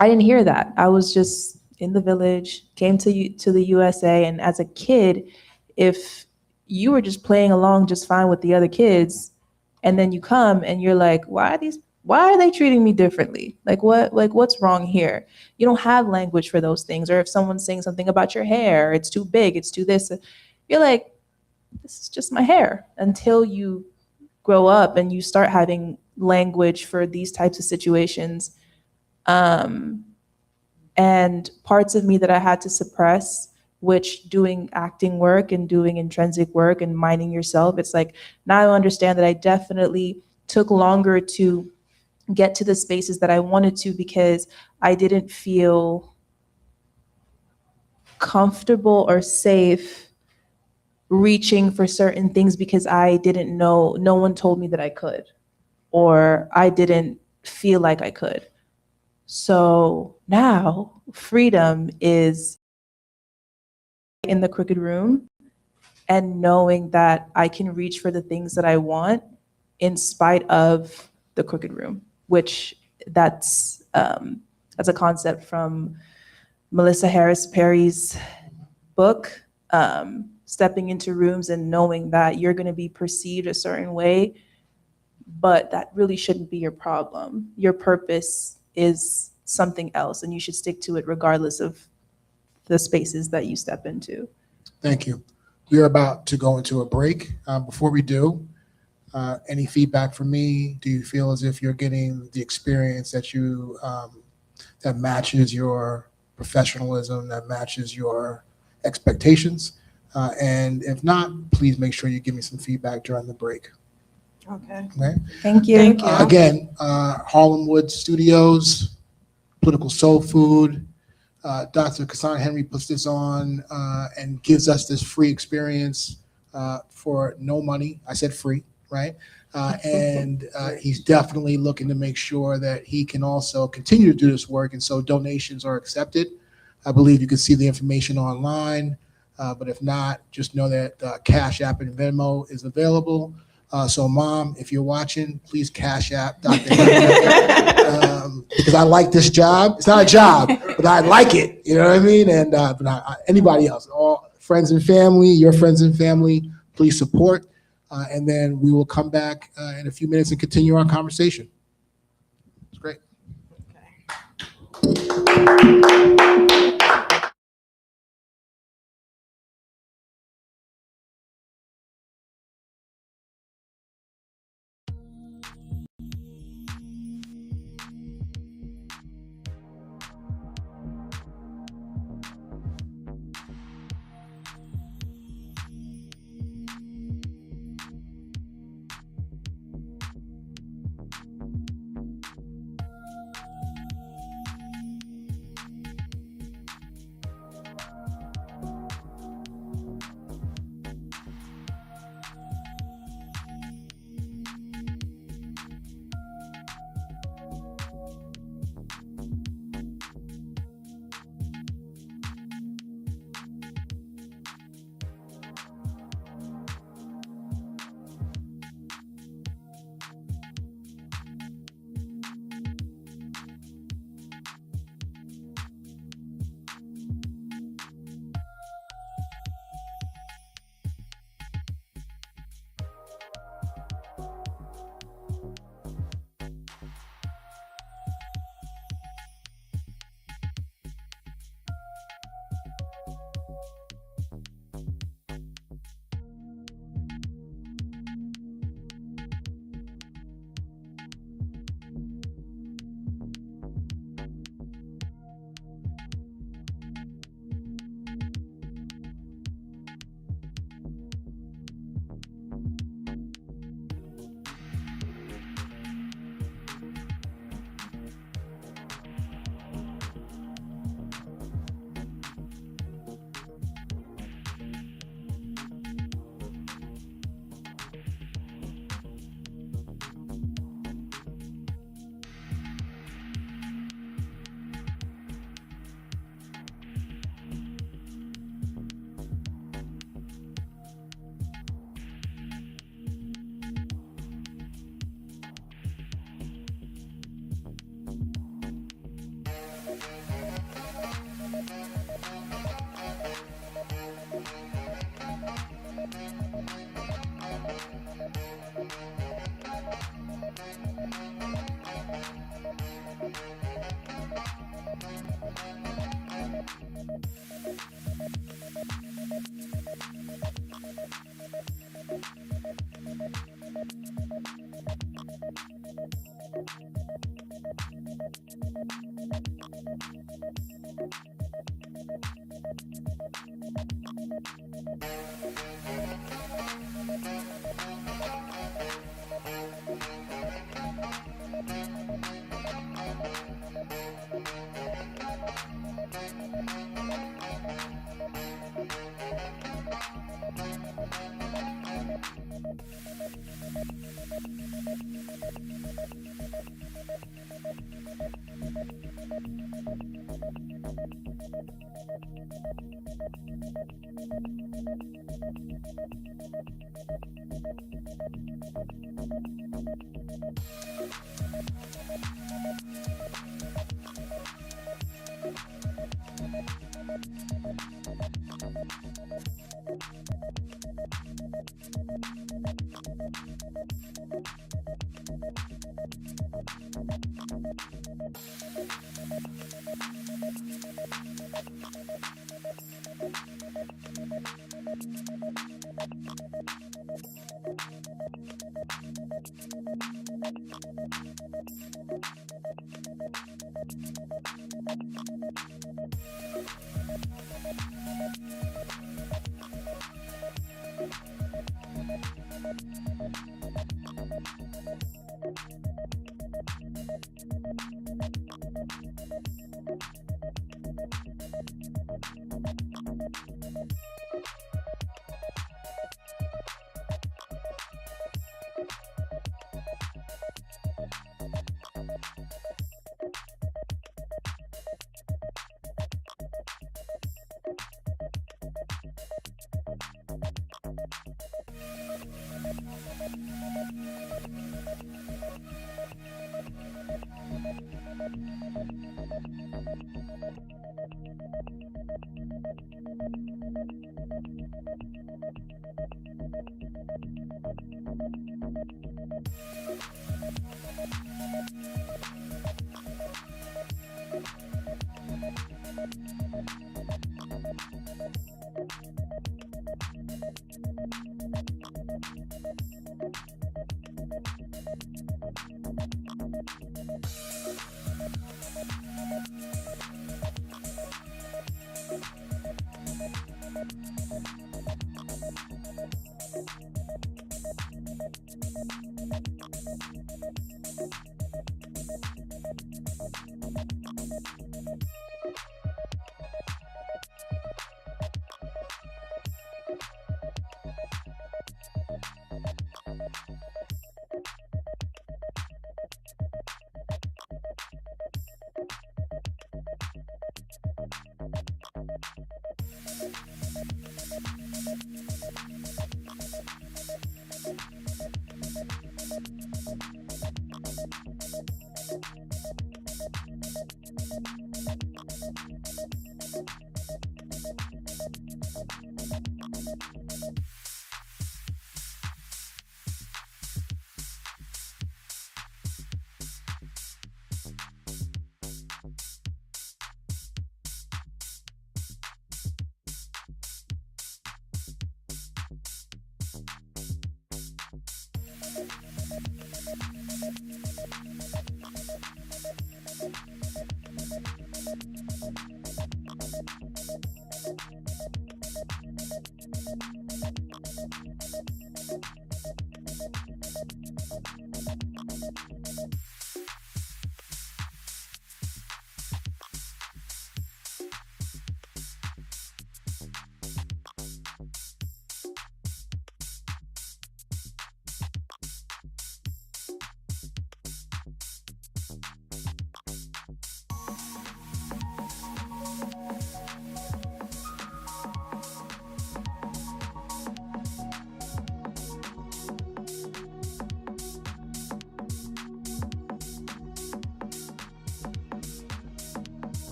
I didn't hear that. I was just in the village, came to the USA, and as a kid, if you were just playing along just fine with the other kids, and then you come and you're like, why are they treating me differently? What's wrong here? You don't have language for those things. Or if someone's saying something about your hair, it's too big, it's too this, you're like, this is just my hair, until you grow up and you start having language for these types of situations. And parts of me that I had to suppress, which doing acting work and doing intrinsic work and minding yourself, it's like, now I understand that I definitely took longer to get to the spaces that I wanted to because I didn't feel comfortable or safe reaching for certain things because I didn't know, no one told me that I could, or I didn't feel like I could. So now freedom is in the crooked room and knowing that I can reach for the things that I want in spite of the crooked room, which that's a concept from Melissa Harris Perry's book, stepping into rooms and knowing that you're going to be perceived a certain way, but that really shouldn't be your problem. Your purpose is something else, and you should stick to it regardless of the spaces that you step into. Thank you. We're about to go into a break. Before we do, any feedback from me? Do you feel as if you're getting the experience that you that matches your professionalism, that matches your expectations? And if not, please make sure you give me some feedback during the break. Okay. Okay. Thank you. Thank you. Again, Harlemwood Studios, Political Soul Food. Dr. Cassandra Henry puts this on and gives us this free experience for no money. I said free, right? And he's definitely looking to make sure that he can also continue to do this work. And so donations are accepted. I believe you can see the information online. But if not, just know that Cash App and Venmo is available. So Mom, if you're watching, please Cash App Dr. Henry, because I like this job. It's not a job, but I like it. You know what I mean? And anybody else, all friends and family, your friends and family, please support. And then we will come back in a few minutes and continue our conversation. It's great.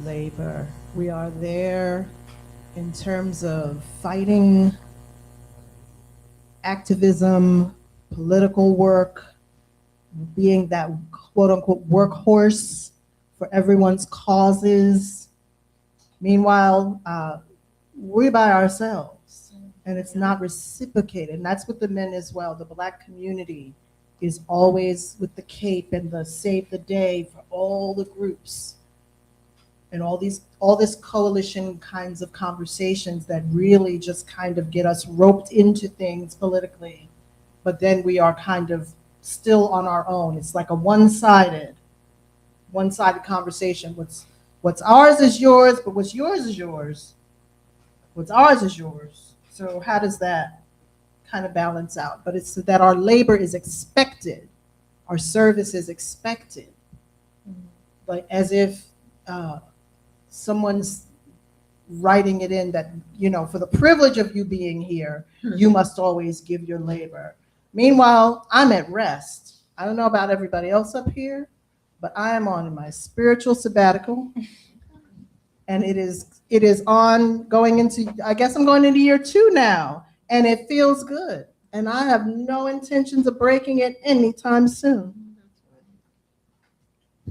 labor. We are there in terms of fighting, activism, political work, being that quote unquote workhorse for everyone's causes. Meanwhile, we're by ourselves and it's not reciprocated. And that's with the men as well. The Black community is always with the cape and the save the day for all the groups and all this coalition kinds of conversations that really just kind of get us roped into things politically. But then we are kind of still on our own. It's like a one-sided conversation. What's ours is yours, but what's yours is yours. What's ours is yours. So how does that kind of balance out? But it's that our labor is expected, our service is expected, like as if someone's writing it in that, you know, for the privilege of you being here, you must always give your labor. Meanwhile, I'm at rest. I don't know about everybody else up here, but I am on my spiritual sabbatical. And it is on going into, I guess I'm going into year 2 now, and it feels good. And I have no intentions of breaking it anytime soon.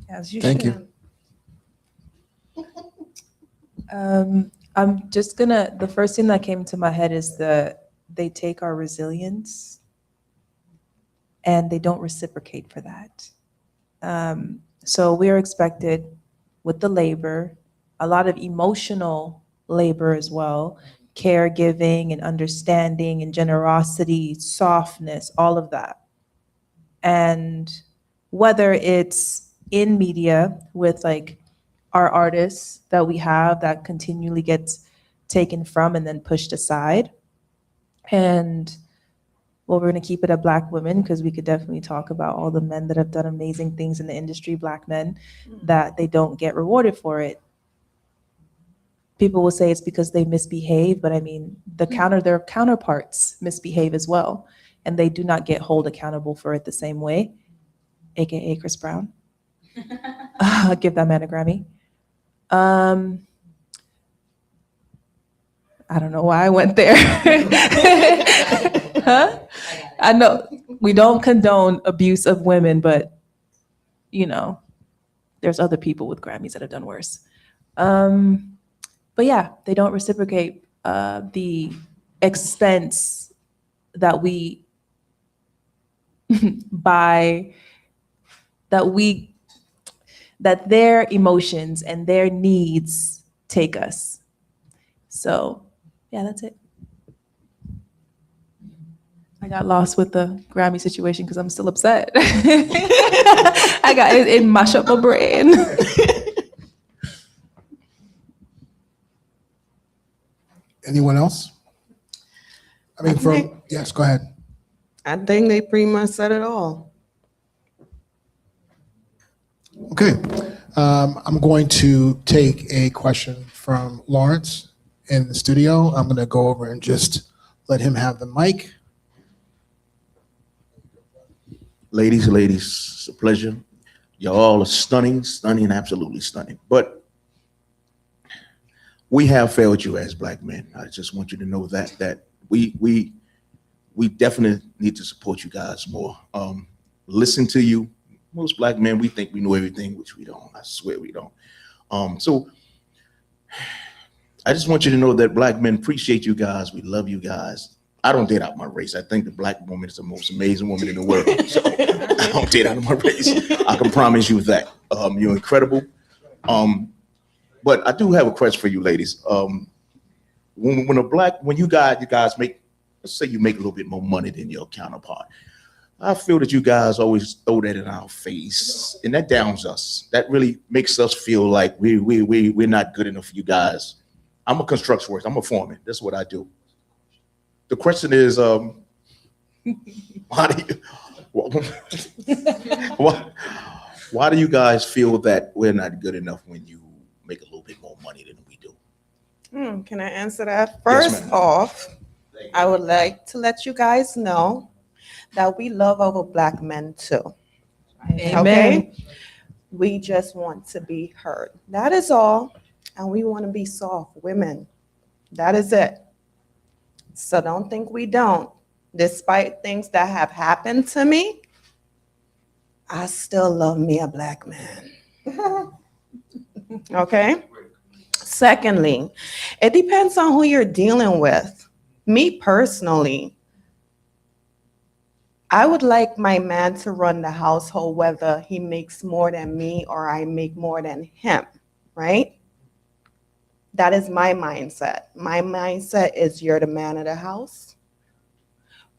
As you Thank should. you. I'm just gonna, the first thing that came to my head is they take our resilience and they don't reciprocate for that. So we are expected with the labor, a lot of emotional labor as well, caregiving and understanding and generosity, softness, all of that. And whether it's in media with like our artists that we have that continually gets taken from and then pushed aside. And well, we're gonna keep it at Black women because we could definitely talk about all the men that have done amazing things in the industry, Black men, that they don't get rewarded for it. People will say it's because they misbehave, but I mean, their counterparts misbehave as well, and they do not get held accountable for it the same way, AKA Chris Brown. Give that man a Grammy. I don't know why I went there. Huh? I know we don't condone abuse of women, but you know, there's other people with Grammys that have done worse. But yeah, they don't reciprocate the expense that we buy, that their emotions and their needs take us. So yeah, that's it. I got lost with the Grammy situation because I'm still upset. I got it mashed up my brain. Anyone else? I mean, yes, go ahead. I think they pretty much said it all. Okay. I'm going to take a question from Lawrence in the studio. I'm going to go over and just let him have the mic. Ladies, it's a pleasure. Y'all all are stunning, absolutely stunning. But we have failed you as Black men. I just want you to know that we definitely need to support you guys more. Listen to you. Most Black men, we think we know everything, which we don't. I swear we don't. So I just want you to know that Black men appreciate you guys. We love you guys. I don't date out my race. I think the Black woman is the most amazing woman in the world. So I don't date out of my race. I can promise you that. You're incredible. But I do have a question for you ladies. When you guys make, let's say you make a little bit more money than your counterpart, I feel that you guys always throw that in our face, and that downs us. That really makes us feel like we're not good enough for you guys. I'm a construction worker. I'm a foreman. That's what I do. The question is, why do you guys feel that we're not good enough when you make a little bit more money than we do? Can I answer that? First off, I would like to let you guys know that we love our Black men too. Amen. Okay? We just want to be heard. That is all. and we want to be soft women. That is it. So don't think we don't. Despite things that have happened to me, I still love me a black man. Okay? Secondly, it depends on who you're dealing with. Me personally, I would like my man to run the household whether he makes more than me or I make more than him, right? That is my mindset. My mindset is you're the man of the house.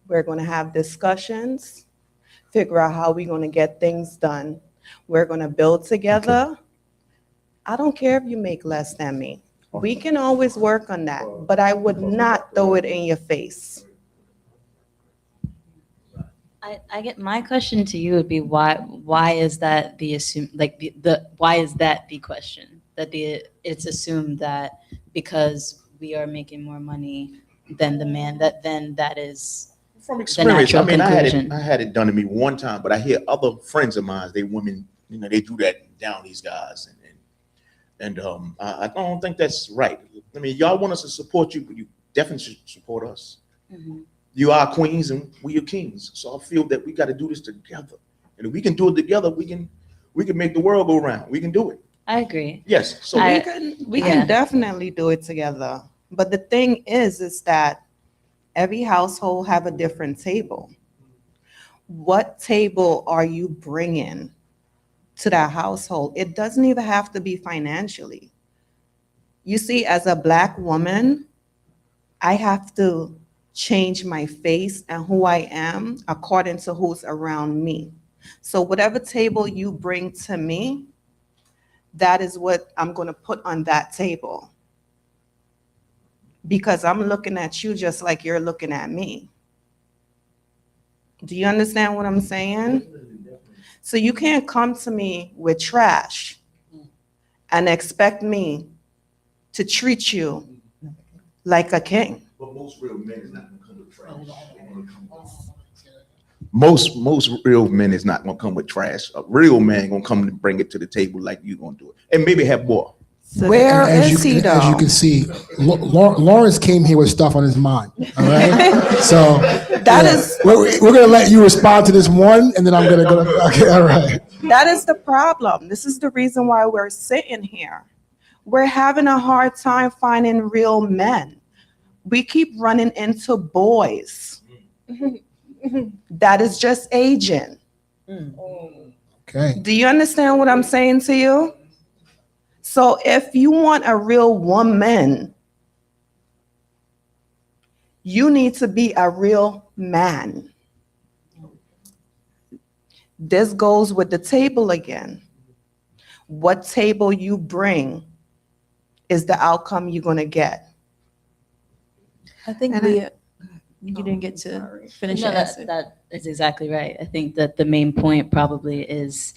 We're going to have discussions, figure out how we're going to get things done. We're going to build together. I don't care if you make less than me. We can always work on that, but I would not throw it in your face. I get my question to you would be why is that the assume like the why is that the question that it's assumed that because we are making more money than the man that is From experience, I natural mean, conclusion. I had it done to me one time, but I hear other friends of mine, they women, they do that down these guys, and I don't think that's right. I mean, y'all want us to support you, but you definitely should support us. Mhm. You are queens and we are kings, so I feel that we got to do this together, and if we can do it together, we can make the world go round. We can do it. I agree. Yes. So We Yeah. can definitely do it together. But the thing is that every household have a different table. What table are you bringing to that household? It doesn't even have to be financially. You see, as a black woman, I have to change my face and who I am according to who's around me. So whatever table you bring to me, that is what I'm going to put on that table. Because I'm looking at you just like you're looking at me. Do you understand what I'm saying? So you can't come to me with trash and expect me to treat you like a king. But most real men is not gonna come with trash. Most real men is not gonna come with trash. A real man gonna come to bring it to the table like you gonna do it, and maybe have more. So Where As is he you, as you though? can see, Lawrence came here with stuff on his mind. All right. So That is we're going to let you respond to this one, and then I'm going to go. Okay. All right. that is the problem. This is the reason why we're sitting here. We're having a hard time finding real men. We keep running into boys. That is just aging. Okay. Do you understand what I'm saying to you? So if you want a real woman, you need to be a real man. This goes with the table again. What table you bring is the outcome you're going to get. I think And Leah, you didn't get to finish No, your answer. that is exactly right. I think that the main point probably is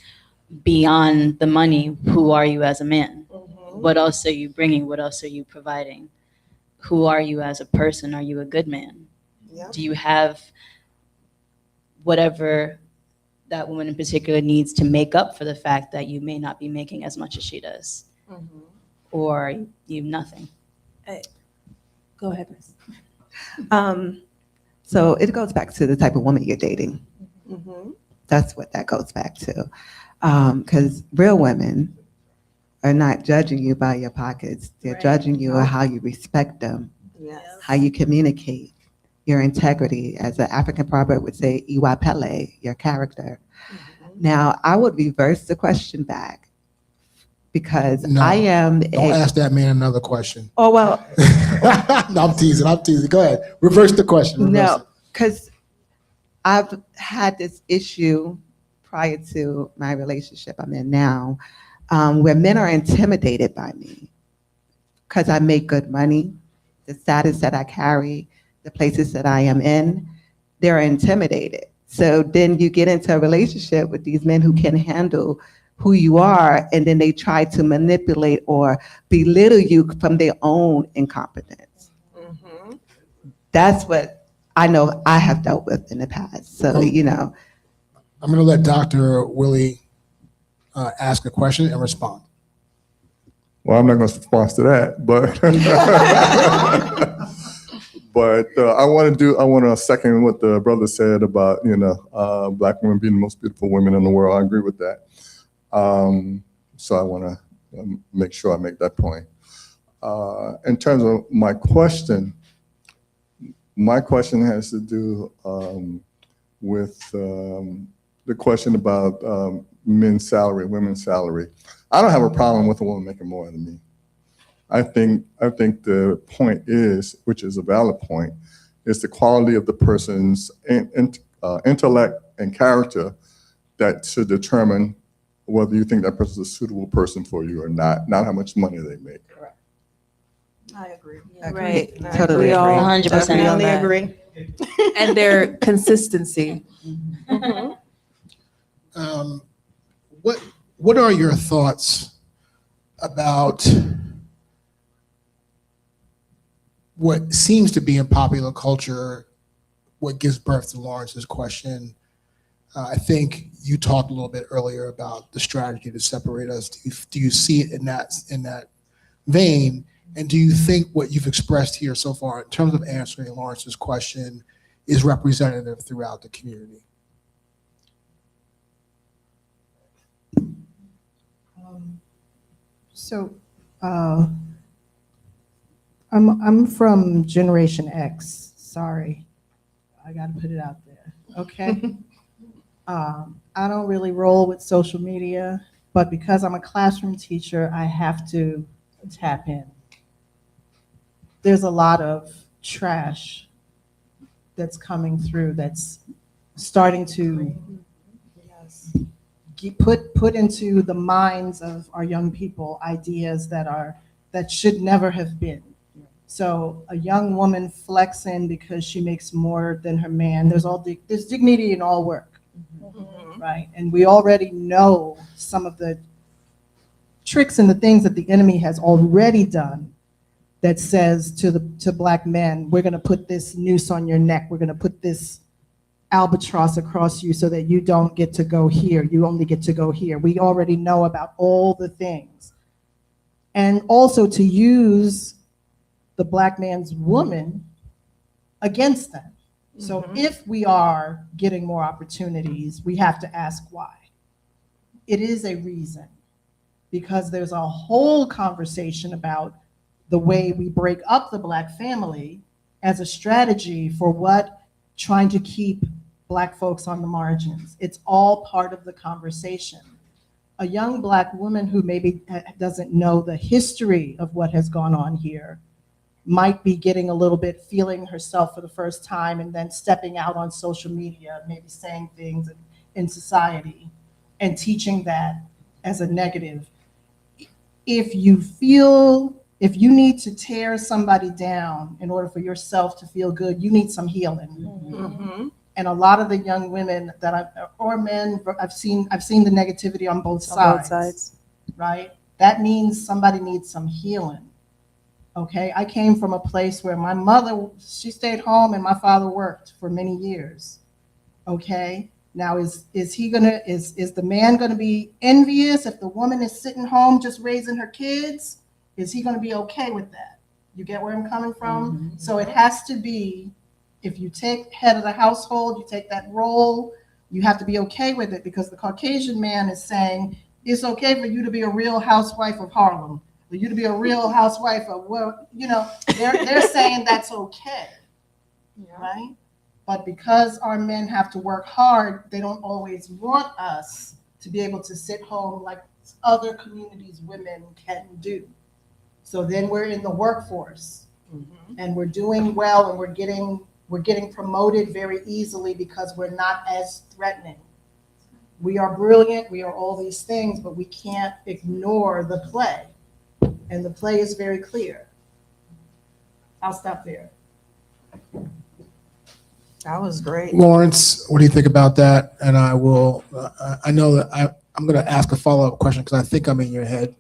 beyond the money. Who are you as a man? What else are you bringing? What else are you providing? Who are you as a person? Are you a good man? Yep. Do you have whatever that woman in particular needs to make up for the fact that you may not be making as much as she does? Or you have nothing? Go ahead, Miss. So it goes back to the type of woman you're dating. Mm-hmm. That's what that goes back to. Because real women are not judging you by your pockets. They're Right. judging you on how you respect them, Yes. how you communicate, your integrity. As an African proverb would say, iwa pele, your character. Now, I would reverse the question back because No, I am Don't ask that man another question. Oh, well, No, I'm teasing. Go ahead. Reverse the question. Reverse no, it. because I've had this issue prior to my relationship I'm in now, where men are intimidated by me because I make good money, the status that I carry, the places that I am in, they're intimidated. So then you get into a relationship with these men who can handle who you are, and then they try to manipulate or belittle you from their own incompetence. Mm-hmm. That's what I know I have dealt with in the past. So, I'm going to let Dr. Willie ask a question and respond. Well, I'm not going to sponsor that, but but I want to second what the brother said about Black women being the most beautiful women in the world. I agree with that. So I want to make sure I make that point. In terms of my question has to do with the question about men's salary, women's salary. I don't have a problem with a woman making more than me. I think the point is, which is a valid point, is the quality of the person's intellect and character that should determine whether you think that person is a suitable person for you or not how much money they make. I agree. Right. Totally We all agree. 100% on Definitely that. agree. And their consistency. Mhm. What are your thoughts about what seems to be in popular culture, what gives birth to Lawrence's question? I think you talked a little bit earlier about the strategy to separate us. Do you see it in that vein? And do you think what you've expressed here so far in terms of answering Lawrence's question is representative throughout the community? So I'm from Generation X. Sorry, I got to put it out there. Okay. I don't really roll with social media, but because I'm a classroom teacher, I have to tap in. There's a lot of trash that's coming through that's starting to put into the minds of our young people ideas that should never have been. So a young woman flexing because she makes more than her man. There's dignity in all work, right? And we already know some of the tricks and the things that the enemy has already done that says to Black men, we're going to put this noose on your neck. We're going to put this albatross across you so that you don't get to go here. You only get to go here. We already know about all the things. And also to use the Black man's woman against them. So if we are getting more opportunities, we have to ask why. It is a reason, because there's a whole conversation about the way we break up the Black family as a strategy for what? Trying to keep Black folks on the margins. It's all part of the conversation. A young Black woman who maybe doesn't know the history of what has gone on here might be getting a little bit, feeling herself for the first time, and then stepping out on social media, maybe saying things in society and teaching that as a negative. If you need to tear somebody down in order for yourself to feel good, you need some healing. And a lot of the young women or men, I've seen the negativity on both sides. Right? That means somebody needs some healing. Okay, I came from a place where my mother, she stayed home and my father worked for many years. Okay, now is the man gonna be envious if the woman is sitting home just raising her kids? Is he gonna be okay with that? You get where I'm coming from? So it has to be, if you take head of the household, you take that role, you have to be okay with it, because the Caucasian man is saying, it's okay for you to be a real housewife of Harlem. For you to be a real housewife of, well, they're saying that's okay, right? But because our men have to work hard, they don't always want us to be able to sit home like other communities women can do. So then we're in the workforce and we're doing well, and we're getting promoted very easily because we're not as threatening. We are brilliant, we are all these things, but we can't ignore the play. And the play is very clear. I'll stop there. That was great. Lawrence, what do you think about that? And I will, I know that I'm going to ask a follow-up question because I think I'm in your head.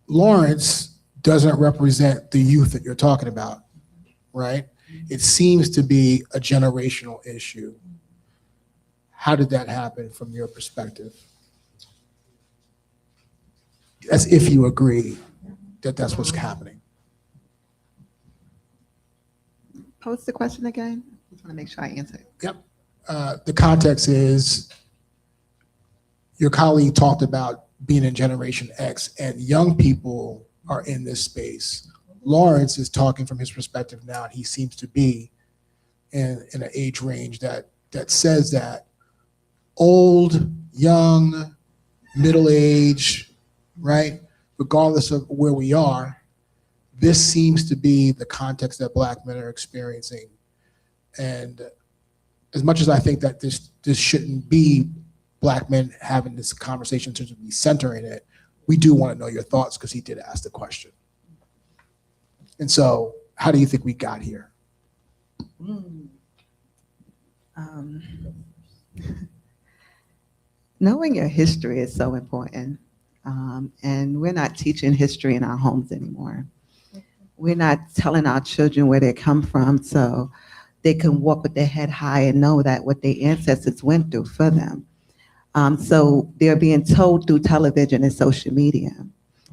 Lawrence doesn't represent the youth that you're talking about, right? It seems to be a generational issue. How did that happen from your perspective? as if you agree that that's what's happening. Pose the question again. Just want to make sure I answer it. Yep. The context is your colleague talked about being in Generation X, and young people are in this space. Lawrence is talking from his perspective now, and he seems to be in an age range that says that old, young, middle age, right? Regardless of where we are, this seems to be the context that Black men are experiencing. And as much as I think that this shouldn't be Black men having this conversation in terms of me centering it, we do want to know your thoughts because he did ask the question. And so how do you think we got here? Knowing your history is so important. And we're not teaching history in our homes anymore. We're not telling our children where they come from so they can walk with their head high and know that what their ancestors went through for them. So they're being told through television and social media.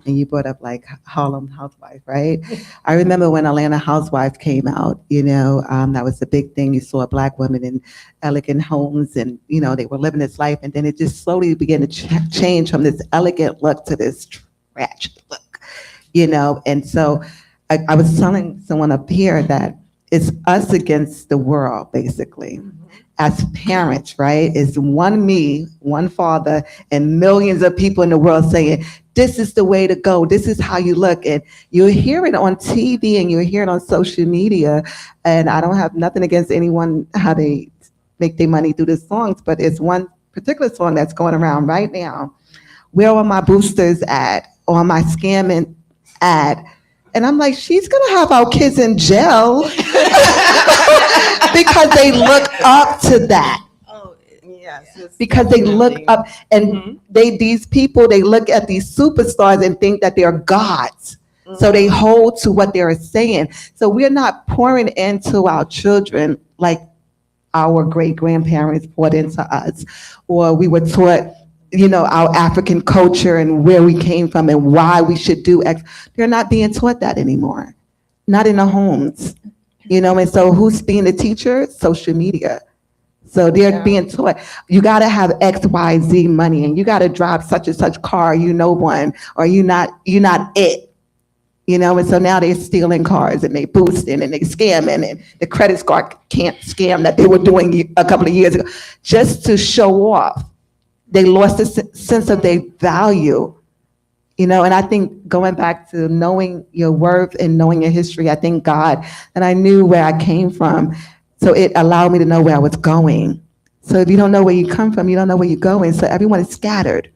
And you brought up like Harlem Housewife, right? I remember when Atlanta Housewife came out, that was the big thing. You saw Black women in elegant homes and, they were living this life. And then it just slowly began to change from this elegant look to this trash look, And so I was telling someone up here that it's us against the world, basically. As parents, right? It's one me, one father, and millions of people in the world saying, this is the way to go. This is how you look. And you hear it on TV and you hear it on social media. And I don't have nothing against anyone, how they make their money through the songs, but it's one particular song that's going around right now. Where are my boosters at? Or my scamming at? And I'm like, she's gonna have our kids in jail because they look up to that. Yes. Because they look up and these people, they look at these superstars and think that they're gods. So they hold to what they're saying. So we're not pouring into our children like our great grandparents poured into us, or we were taught, our African culture and where we came from and why we should do X. They're not being taught that anymore, not in the homes, and so who's being the teacher? Social media. So they're being taught, you gotta have X, Y, Z money and you gotta drive such and such car, one, or you're not it. And so now they're stealing cars and they boosting and they scamming and the credit card can't scam that they were doing a couple of years ago just to show off. They lost the sense of their value, and I think going back to knowing your worth and knowing your history, I thank God that I knew where I came from. So it allowed me to know where I was going. So if you don't know where you come from, you don't know where you're going. So everyone is scattered.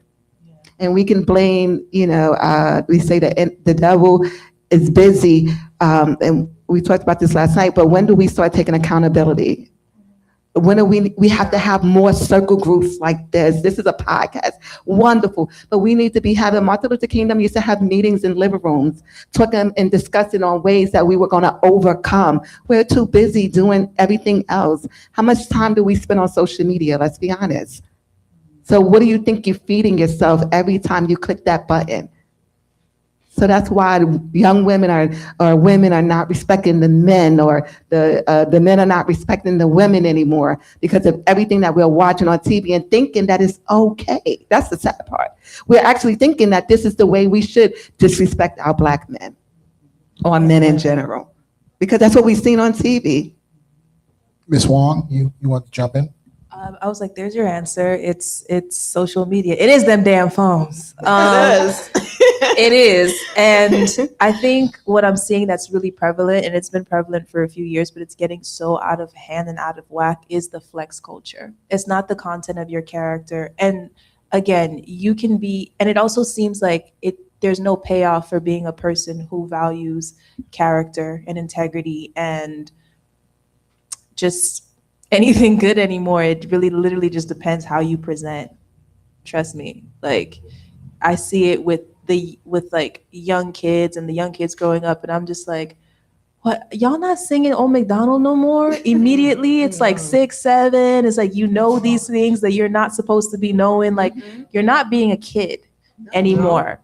And we can blame, we say that the devil is busy. And we talked about this last night, but when do we start taking accountability? When do we have to have more circle groups like this? This is a podcast, wonderful. But we need to be having, Martin Luther King used to have meetings in living rooms, talking and discussing on ways that we were gonna overcome. We're too busy doing everything else. How much time do we spend on social media? Let's be honest. So what do you think you're feeding yourself every time you click that button? So that's why young women or women are not respecting the men, or the men are not respecting the women anymore because of everything that we're watching on TV and thinking that it's okay. That's the sad part. We're actually thinking that this is the way we should disrespect our Black men or men in general, because that's what we've seen on TV. Ms. Wong, you want to jump in? I was like, there's your answer. It's social media. It is them damn phones. It is. It is. And I think what I'm seeing that's really prevalent, and it's been prevalent for a few years, but it's getting so out of hand and out of whack, is the flex culture. It's not the content of your character. And again, you can be, and it also seems like there's no payoff for being a person who values character and integrity and just anything good anymore. It really literally just depends how you present. Trust me. Like, I see it with like young kids and the young kids growing up, and I'm just like, what, y'all not singing Old MacDonald no more? Immediately it's like 6, 7. It's like, these things that you're not supposed to be knowing. Like, you're not being a kid anymore.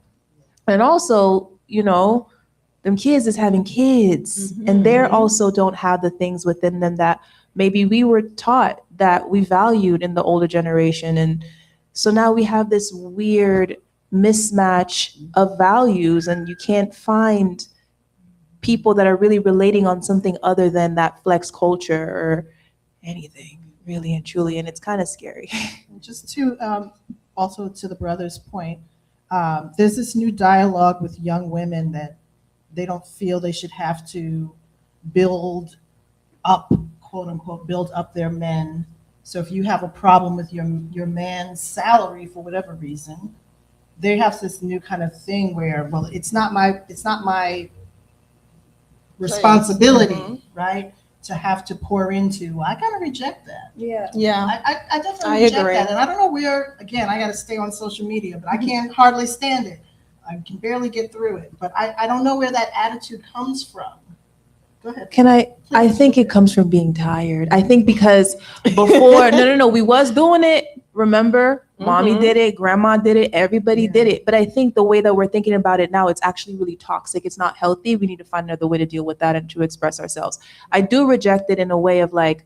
And also, them kids is having kids, and they also don't have the things within them that maybe we were taught that we valued in the older generation. And so now we have this weird mismatch of values, and you can't find people that are really relating on something other than that flex culture or anything, really and truly. And it's kind of scary. Just to also to the brother's point, there's this new dialogue with young women that they don't feel they should have to build up, quote unquote, build up their men. So if you have a problem with your man's salary for whatever reason, they have this new kind of thing where, well, it's not my responsibility, right, to have to pour into. I kind of reject that. Yeah. Yeah, I definitely I reject agree. that. And I don't know where, again, I got to stay on social media, but I can't hardly stand it. I can barely get through it. But I don't know where that attitude comes from. Go ahead. I think it comes from being tired. I think because before, no, we was doing it. Remember, mommy did it, grandma did it, everybody did it. But I think the way that we're thinking about it now, it's actually really toxic. It's not healthy. We need to find another way to deal with that and to express ourselves. I do reject it in a way of like,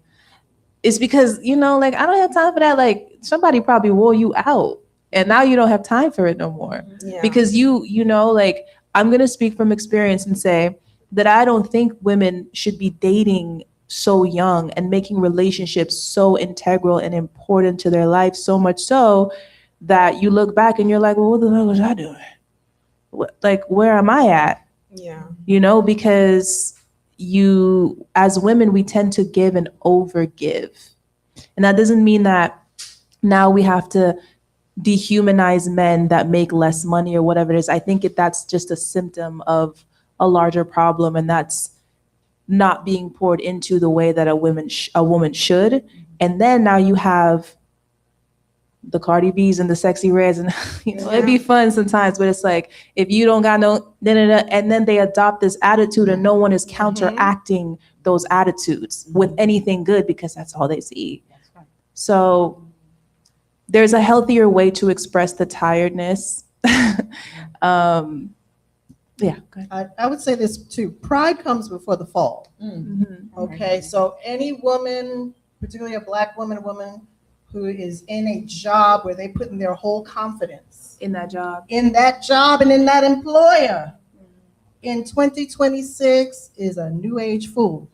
it's because, I don't have time for that. Like, somebody probably wore you out and now you don't have time for it no more. yeah. Because I'm going to speak from experience and say that I don't think women should be dating so young and making relationships so integral and important to their life, so much so that you look back and you're like, well, what the hell was I doing? Where am I at? Yeah. Because as women, we tend to give and overgive. And that doesn't mean that now we have to dehumanize men that make less money or whatever it is. I think that's just a symptom of a larger problem, and that's not being poured into the way that a woman should. And then now you have the Cardi B's and the Sexy Reds, and it'd be fun sometimes, but it's like, if you don't got no and then they adopt this attitude and no one is counteracting those attitudes with anything good because that's all they see. So there's a healthier way to express the tiredness. Yeah, go ahead. I would say this too. Pride comes before the fall. Okay, so any woman, particularly a Black woman, who is in a job where they put in their whole confidence In that job. in that job and in that employer, in 2026 is a new age fool.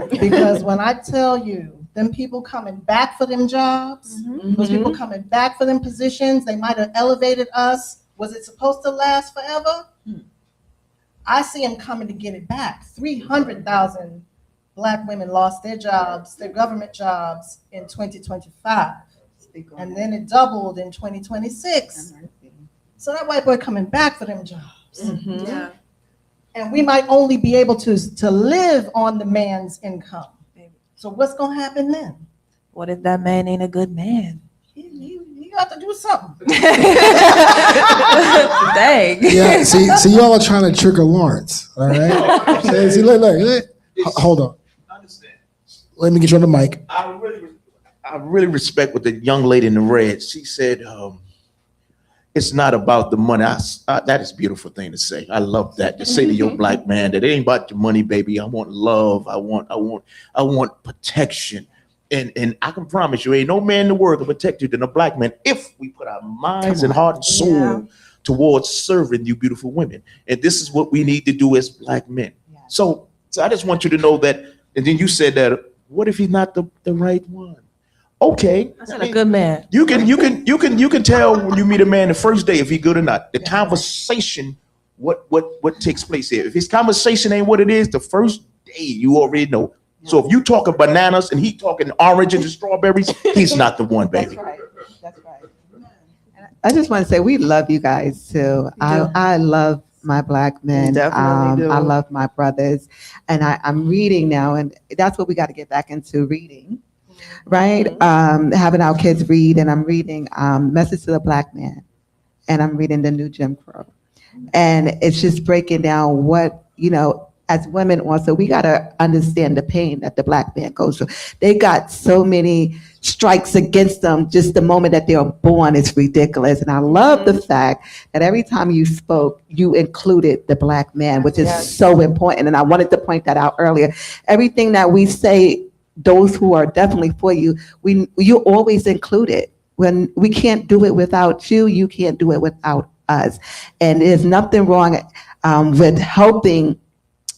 Because when I tell you, them people coming back for them jobs, those people coming back for them positions, they might have elevated us. Was it supposed to last forever? I see them coming to get it back. 300,000 Black women lost their jobs, their government jobs in 2025. And then it doubled in 2026. So that white boy coming back for them jobs. Yeah. And we might only be able to live on the man's income. So what's gonna happen then? What if that man ain't a good man? You have to do something. Dang. Yeah, see, y'all are trying to trigger Lawrence, all right? See, look. Hold on. Let me get you on the mic. I really respect what the young lady in the red, she said, it's not about the money. That is a beautiful thing to say. I love that. To say to your Black man that it ain't about your money, baby. I want love. I want protection. And I can promise you, ain't no man in the world can protect you than a Black man if we put our minds and heart and soul towards serving you beautiful women. And this is what we need to do as Black men. So I just want you to know that. And then you said that, what if he's not the right one? Okay. That's not a good man. You can tell when you meet a man the first day if he's good or not. The conversation, what takes place here. If his conversation ain't what it is, the first day you already know. So if you talking bananas and he talking orange and strawberries, he's not the one, baby. That's right. I just want to say we love you guys too. I love my Black men. Definitely do. I love my brothers, and I'm reading now, and that's what we got to get back into, reading, right? Having our kids read, and I'm reading Message to the Black Man, and I'm reading The New Jim Crow, and it's just breaking down what as women also, we gotta understand the pain that the Black man goes through. They got so many strikes against them just the moment that they're born. It's ridiculous. And I love the fact that every time you spoke, you included the Black man, which is Yes. so important. And I wanted to point that out earlier. Everything that we say, those who are definitely for you, you always include it. When we can't do it without you, you can't do it without us. And there's nothing wrong with helping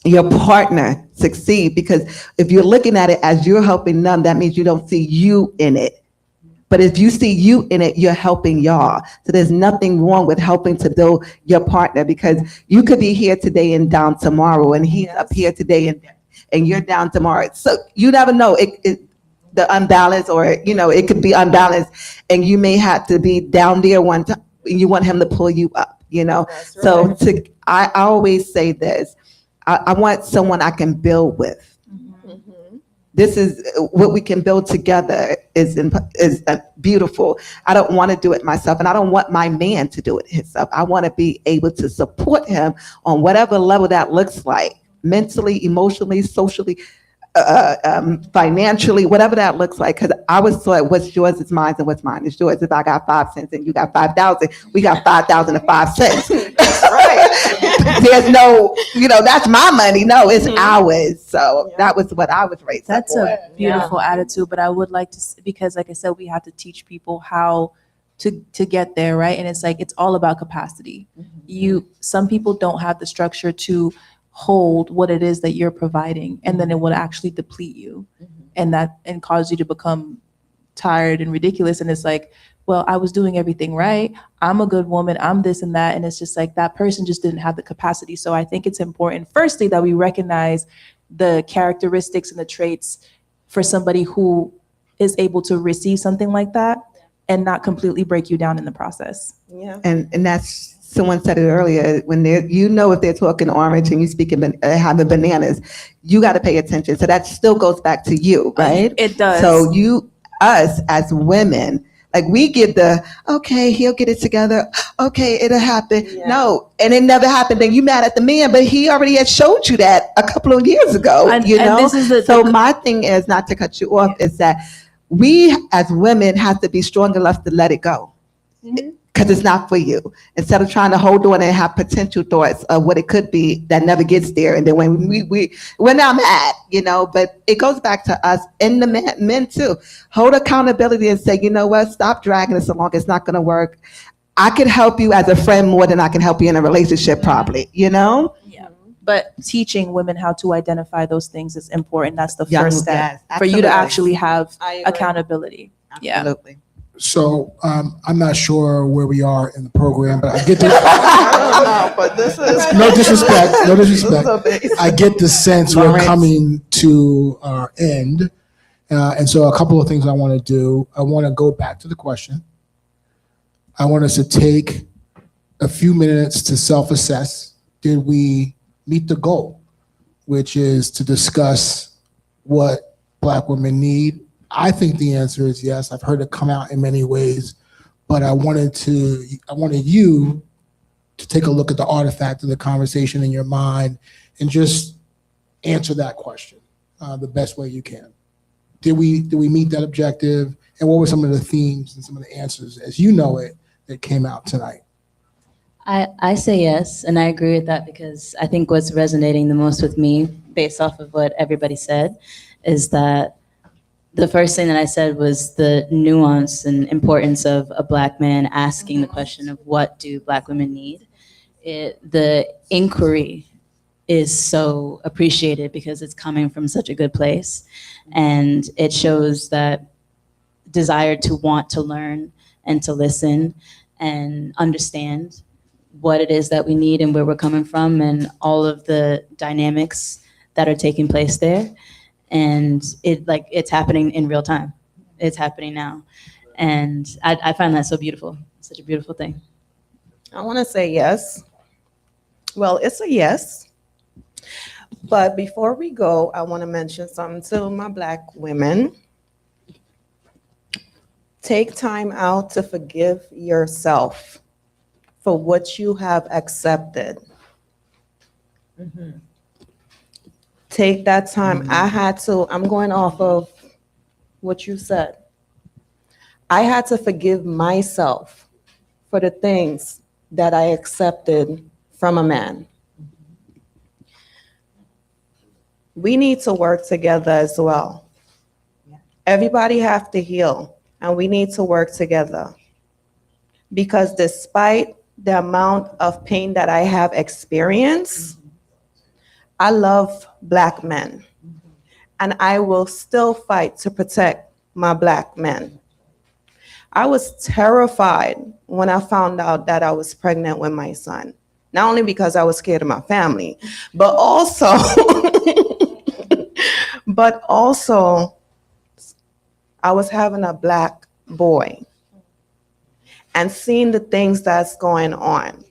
your partner succeed, because if you're looking at it as you're helping them, that means you don't see you in it. But if you see you in it, you're helping y'all. So there's nothing wrong with helping to build your partner, because you could be here today and down tomorrow, and he's up here today and you're down tomorrow. So you never know. The unbalance, or it could be unbalanced, and you may have to be down there one time. You want him to pull you up. That's So right. I always say this. I want someone I can build with. Mhm. This is what we can build together is beautiful. I don't want to do it myself, and I don't want my man to do it himself. I want to be able to support him on whatever level that looks like, mentally, emotionally, socially, financially, whatever that looks like. Because I was taught what's yours is mine, and what's mine is yours. If I got 5 cents and you got 5,000, we got 5,000 and 5 cents. That's right. There's no, that's my money. No, it's ours. So Yeah. that was what I was raised up That's for. a beautiful attitude, but I would like to, because like I said, we have to teach people how to get there, right? And it's like, it's all about capacity. Some people don't have the structure to hold what it is that you're providing, and then it would actually deplete you and cause you to become tired and ridiculous. And it's like, well, I was doing everything right. I'm a good woman. I'm this and that. And it's just like that person just didn't have the capacity. So I think it's important, firstly, that we recognize the characteristics and the traits for somebody who is able to receive something like that and not completely break you down in the process. Yeah. And that's, someone said it earlier, when they're, if they're talking orange and you speaking having bananas, you got to pay attention. So that still goes back to you, right? It does. So us as women, like we get okay, he'll get it together. Okay, it'll happen. Yeah. No, and it never happened. Then you mad at the man, but he already had showed you that a couple of years ago. And this is So my thing is, not to cut you off, is that we as women have to be strong enough to let it go. Because it's not for you. Instead of trying to hold on and have potential thoughts of what it could be that never gets there. And then when we're not mad, but it goes back to us and the men too. Hold accountability and say, you know what, stop dragging this along. It's not going to work. I can help you as a friend more than I can help you in a relationship probably, Yeah. But teaching women how to identify those things is important. That's the first step Yes, for you to absolutely. actually have I agree. accountability. Yeah. Absolutely. So I'm not sure where we are in the program, but I get I don't know, but this is. no disrespect. No This is disrespect. amazing. I get the sense we're Lawrence. coming to our end. And so a couple of things I want to do. I want to go back to the question. I want us to take a few minutes to self-assess. Did we meet the goal, which is to discuss what Black women need? I think the answer is yes. I've heard it come out in many ways, but I wanted you to take a look at the artifact of the conversation in your mind and just answer that question the best way you can. Did we meet that objective? And what were some of the themes and some of the answers, as you know it, that came out tonight? I say yes, and I agree with that, because I think what's resonating the most with me, based off of what everybody said, is that the first thing that I said was the nuance and importance of a Black man asking the question of what do Black women need. The inquiry is so appreciated because it's coming from such a good place, and it shows that desire to want to learn and to listen and understand what it is that we need and where we're coming from and all of the dynamics that are taking place there. And it's happening in real time. It's happening now. And I find that so beautiful. It's such a beautiful thing. I want to say yes. Well, it's a yes. But before we go, I want to mention something to my Black women. Take time out to forgive yourself for what you have accepted. take that time. I'm going off of what you said. I had to forgive myself for the things that I accepted from a man. We need to work together as well. Everybody have to heal, and we need to work together. Because despite the amount of pain that I have experienced, I love Black men. And I will still fight to protect my Black men. I was terrified when I found out that I was pregnant with my son. Not only because I was scared of my family, but also, I was having a Black boy and seeing the things that's going on.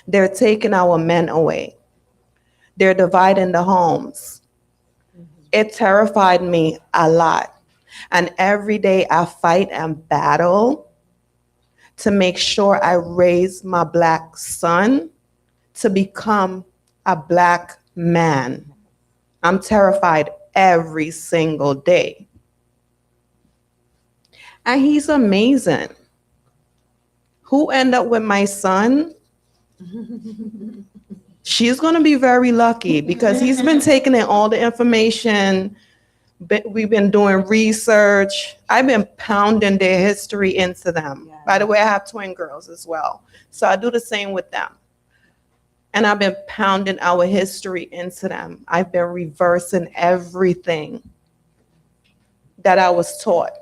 They're taking our men away. They're dividing the homes. It terrified me a lot. And every day I fight and battle to make sure I raise my Black son to become a Black man. I'm terrified every single day. And he's amazing. Who ended up with my son? She's going to be very lucky because he's been taking in all the information. We've been doing research. I've been pounding their history into them. Yeah. By the way, I have twin girls as well. So I do the same with them. And I've been pounding our history into them. I've been reversing everything that I was taught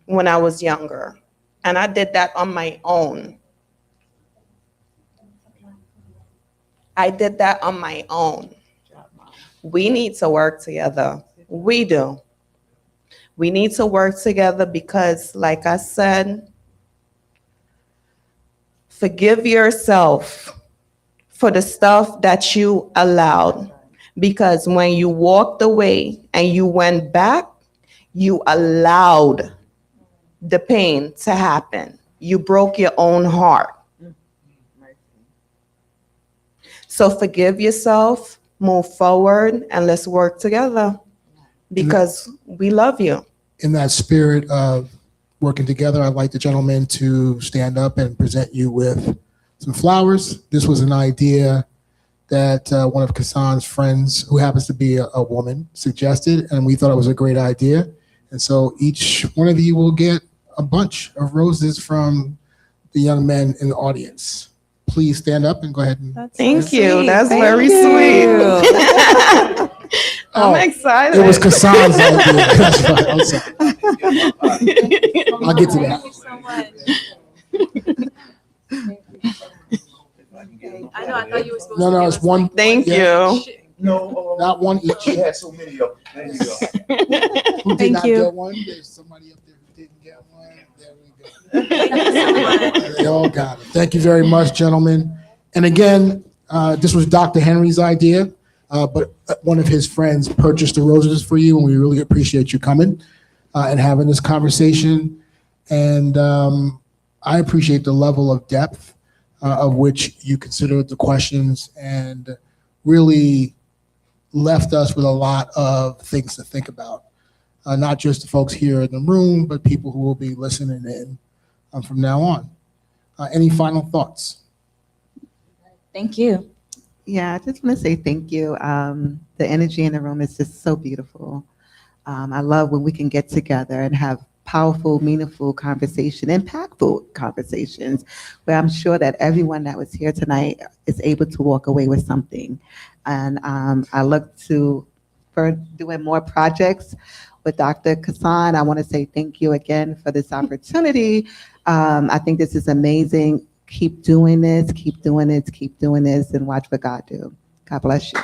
when I was younger. And I did that on my own. I did that on my own. We need to work together. We do. We need to work together because, like I said, forgive yourself for the stuff that you allowed. Because when you walked away and you went back, you allowed the pain to happen. You broke your own heart. So forgive yourself, move forward, and let's work together because we love you. In that spirit of working together, I'd like the gentleman to stand up and present you with some flowers. This was an idea that one of Kassan's friends, who happens to be a woman, suggested, and we thought it was a great idea. And so each one of you will get a bunch of roses from the young men in the audience. Please stand up and go ahead and. Thank you. That's very sweet. I'm excited. It was Kassan's idea. That's fine. I'm sorry. I'll get to that. I know, I thought you were supposed No, it's one. Thank you. No, Not one each. she had so many of them. There you go. Who did Thank not you. get one? There's somebody up there who didn't get one. There we go. They all got it. Thank you very much, gentlemen. And again, this was Dr. Henry's idea, but one of his friends purchased the roses for you, and we really appreciate you coming and having this conversation. And I appreciate the level of depth of which you considered the questions and really left us with a lot of things to think about. Not just the folks here in the room, but people who will be listening in from now on. Any final thoughts? Thank you. Yeah, I just want to say thank you. The energy in the room is just so beautiful. I love when we can get together and have powerful, meaningful conversation, impactful conversations, where I'm sure that everyone that was here tonight is able to walk away with something. And I look to for doing more projects with Dr. Kassan. I want to say thank you again for this opportunity. I think this is amazing. Keep doing this, keep doing this, keep doing this, and watch what God do. God bless you.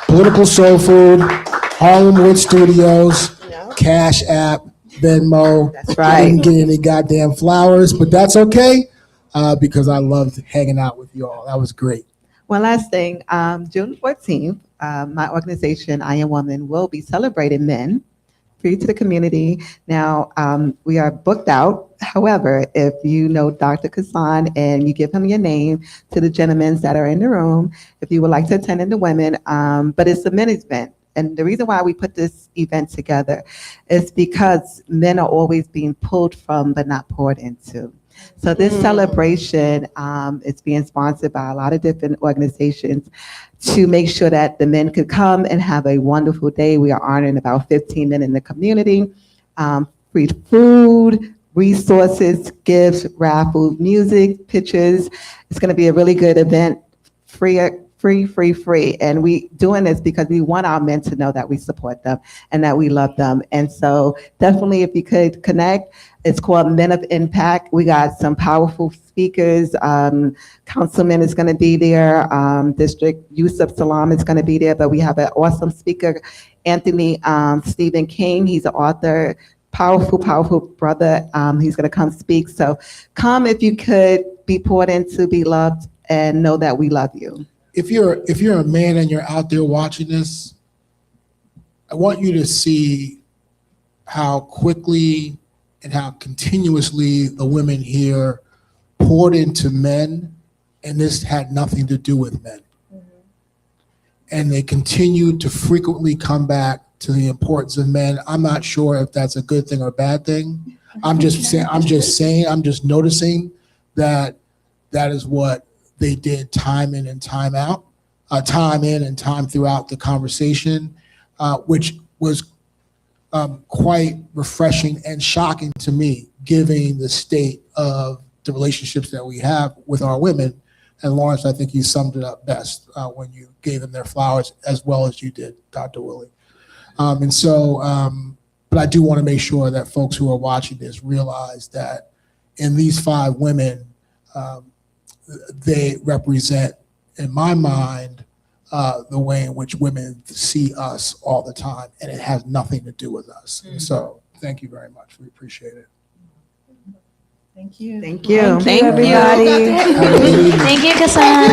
Political Soul Food, Harlemwood Studios, Cash App, Venmo. That's right. I didn't get any goddamn flowers, but that's okay because I loved hanging out with you all. That was great. One last thing, June 14th, my organization, I Am Woman, will be celebrating men free to the community. Now, we are booked out. However, if you know Dr. Kassan and you give him your name to the gentlemen that are in the room, if you would like to attend in the women, but it's a men's event. And the reason why we put this event together is because men are always being pulled from but not poured into. So this celebration is being sponsored by a lot of different organizations to make sure that the men could come and have a wonderful day. We are honoring about 15 men in the community. Free food, resources, gifts, raffle, music, pictures. It's going to be a really good event. Free. And we doing this because we want our men to know that we support them and that we love them. And so definitely if you could connect, it's called Men of Impact. We got some powerful speakers. Councilman is going to be there. District Yusuf Salam is going to be there, but we have an awesome speaker, Anthony Stephen King. He's an author, powerful brother. He's going to come speak. So come if you could, be poured into, be loved, and know that we love you. If you're a man and you're out there watching this, I want you to see how quickly and how continuously the women here poured into men, and this had nothing to do with men. And they continue to frequently come back to the importance of men. I'm not sure if that's a good thing or a bad thing. I'm just noticing that that is what they did time in and time out, time in and time throughout the conversation, which was quite refreshing and shocking to me, given the state of the relationships that we have with our women. And Lawrence, I think you summed it up best when you gave them their flowers as well as you did, Dr. Willie. But I do want to make sure that folks who are watching this realize that in these 5 women, they represent, in my mind, the way in which women see us all the time, and it has nothing to do with us. And so thank you very much. We appreciate it. Thank you. Thank you. Thank you, everybody. Have a good evening. Thank you, Kassan.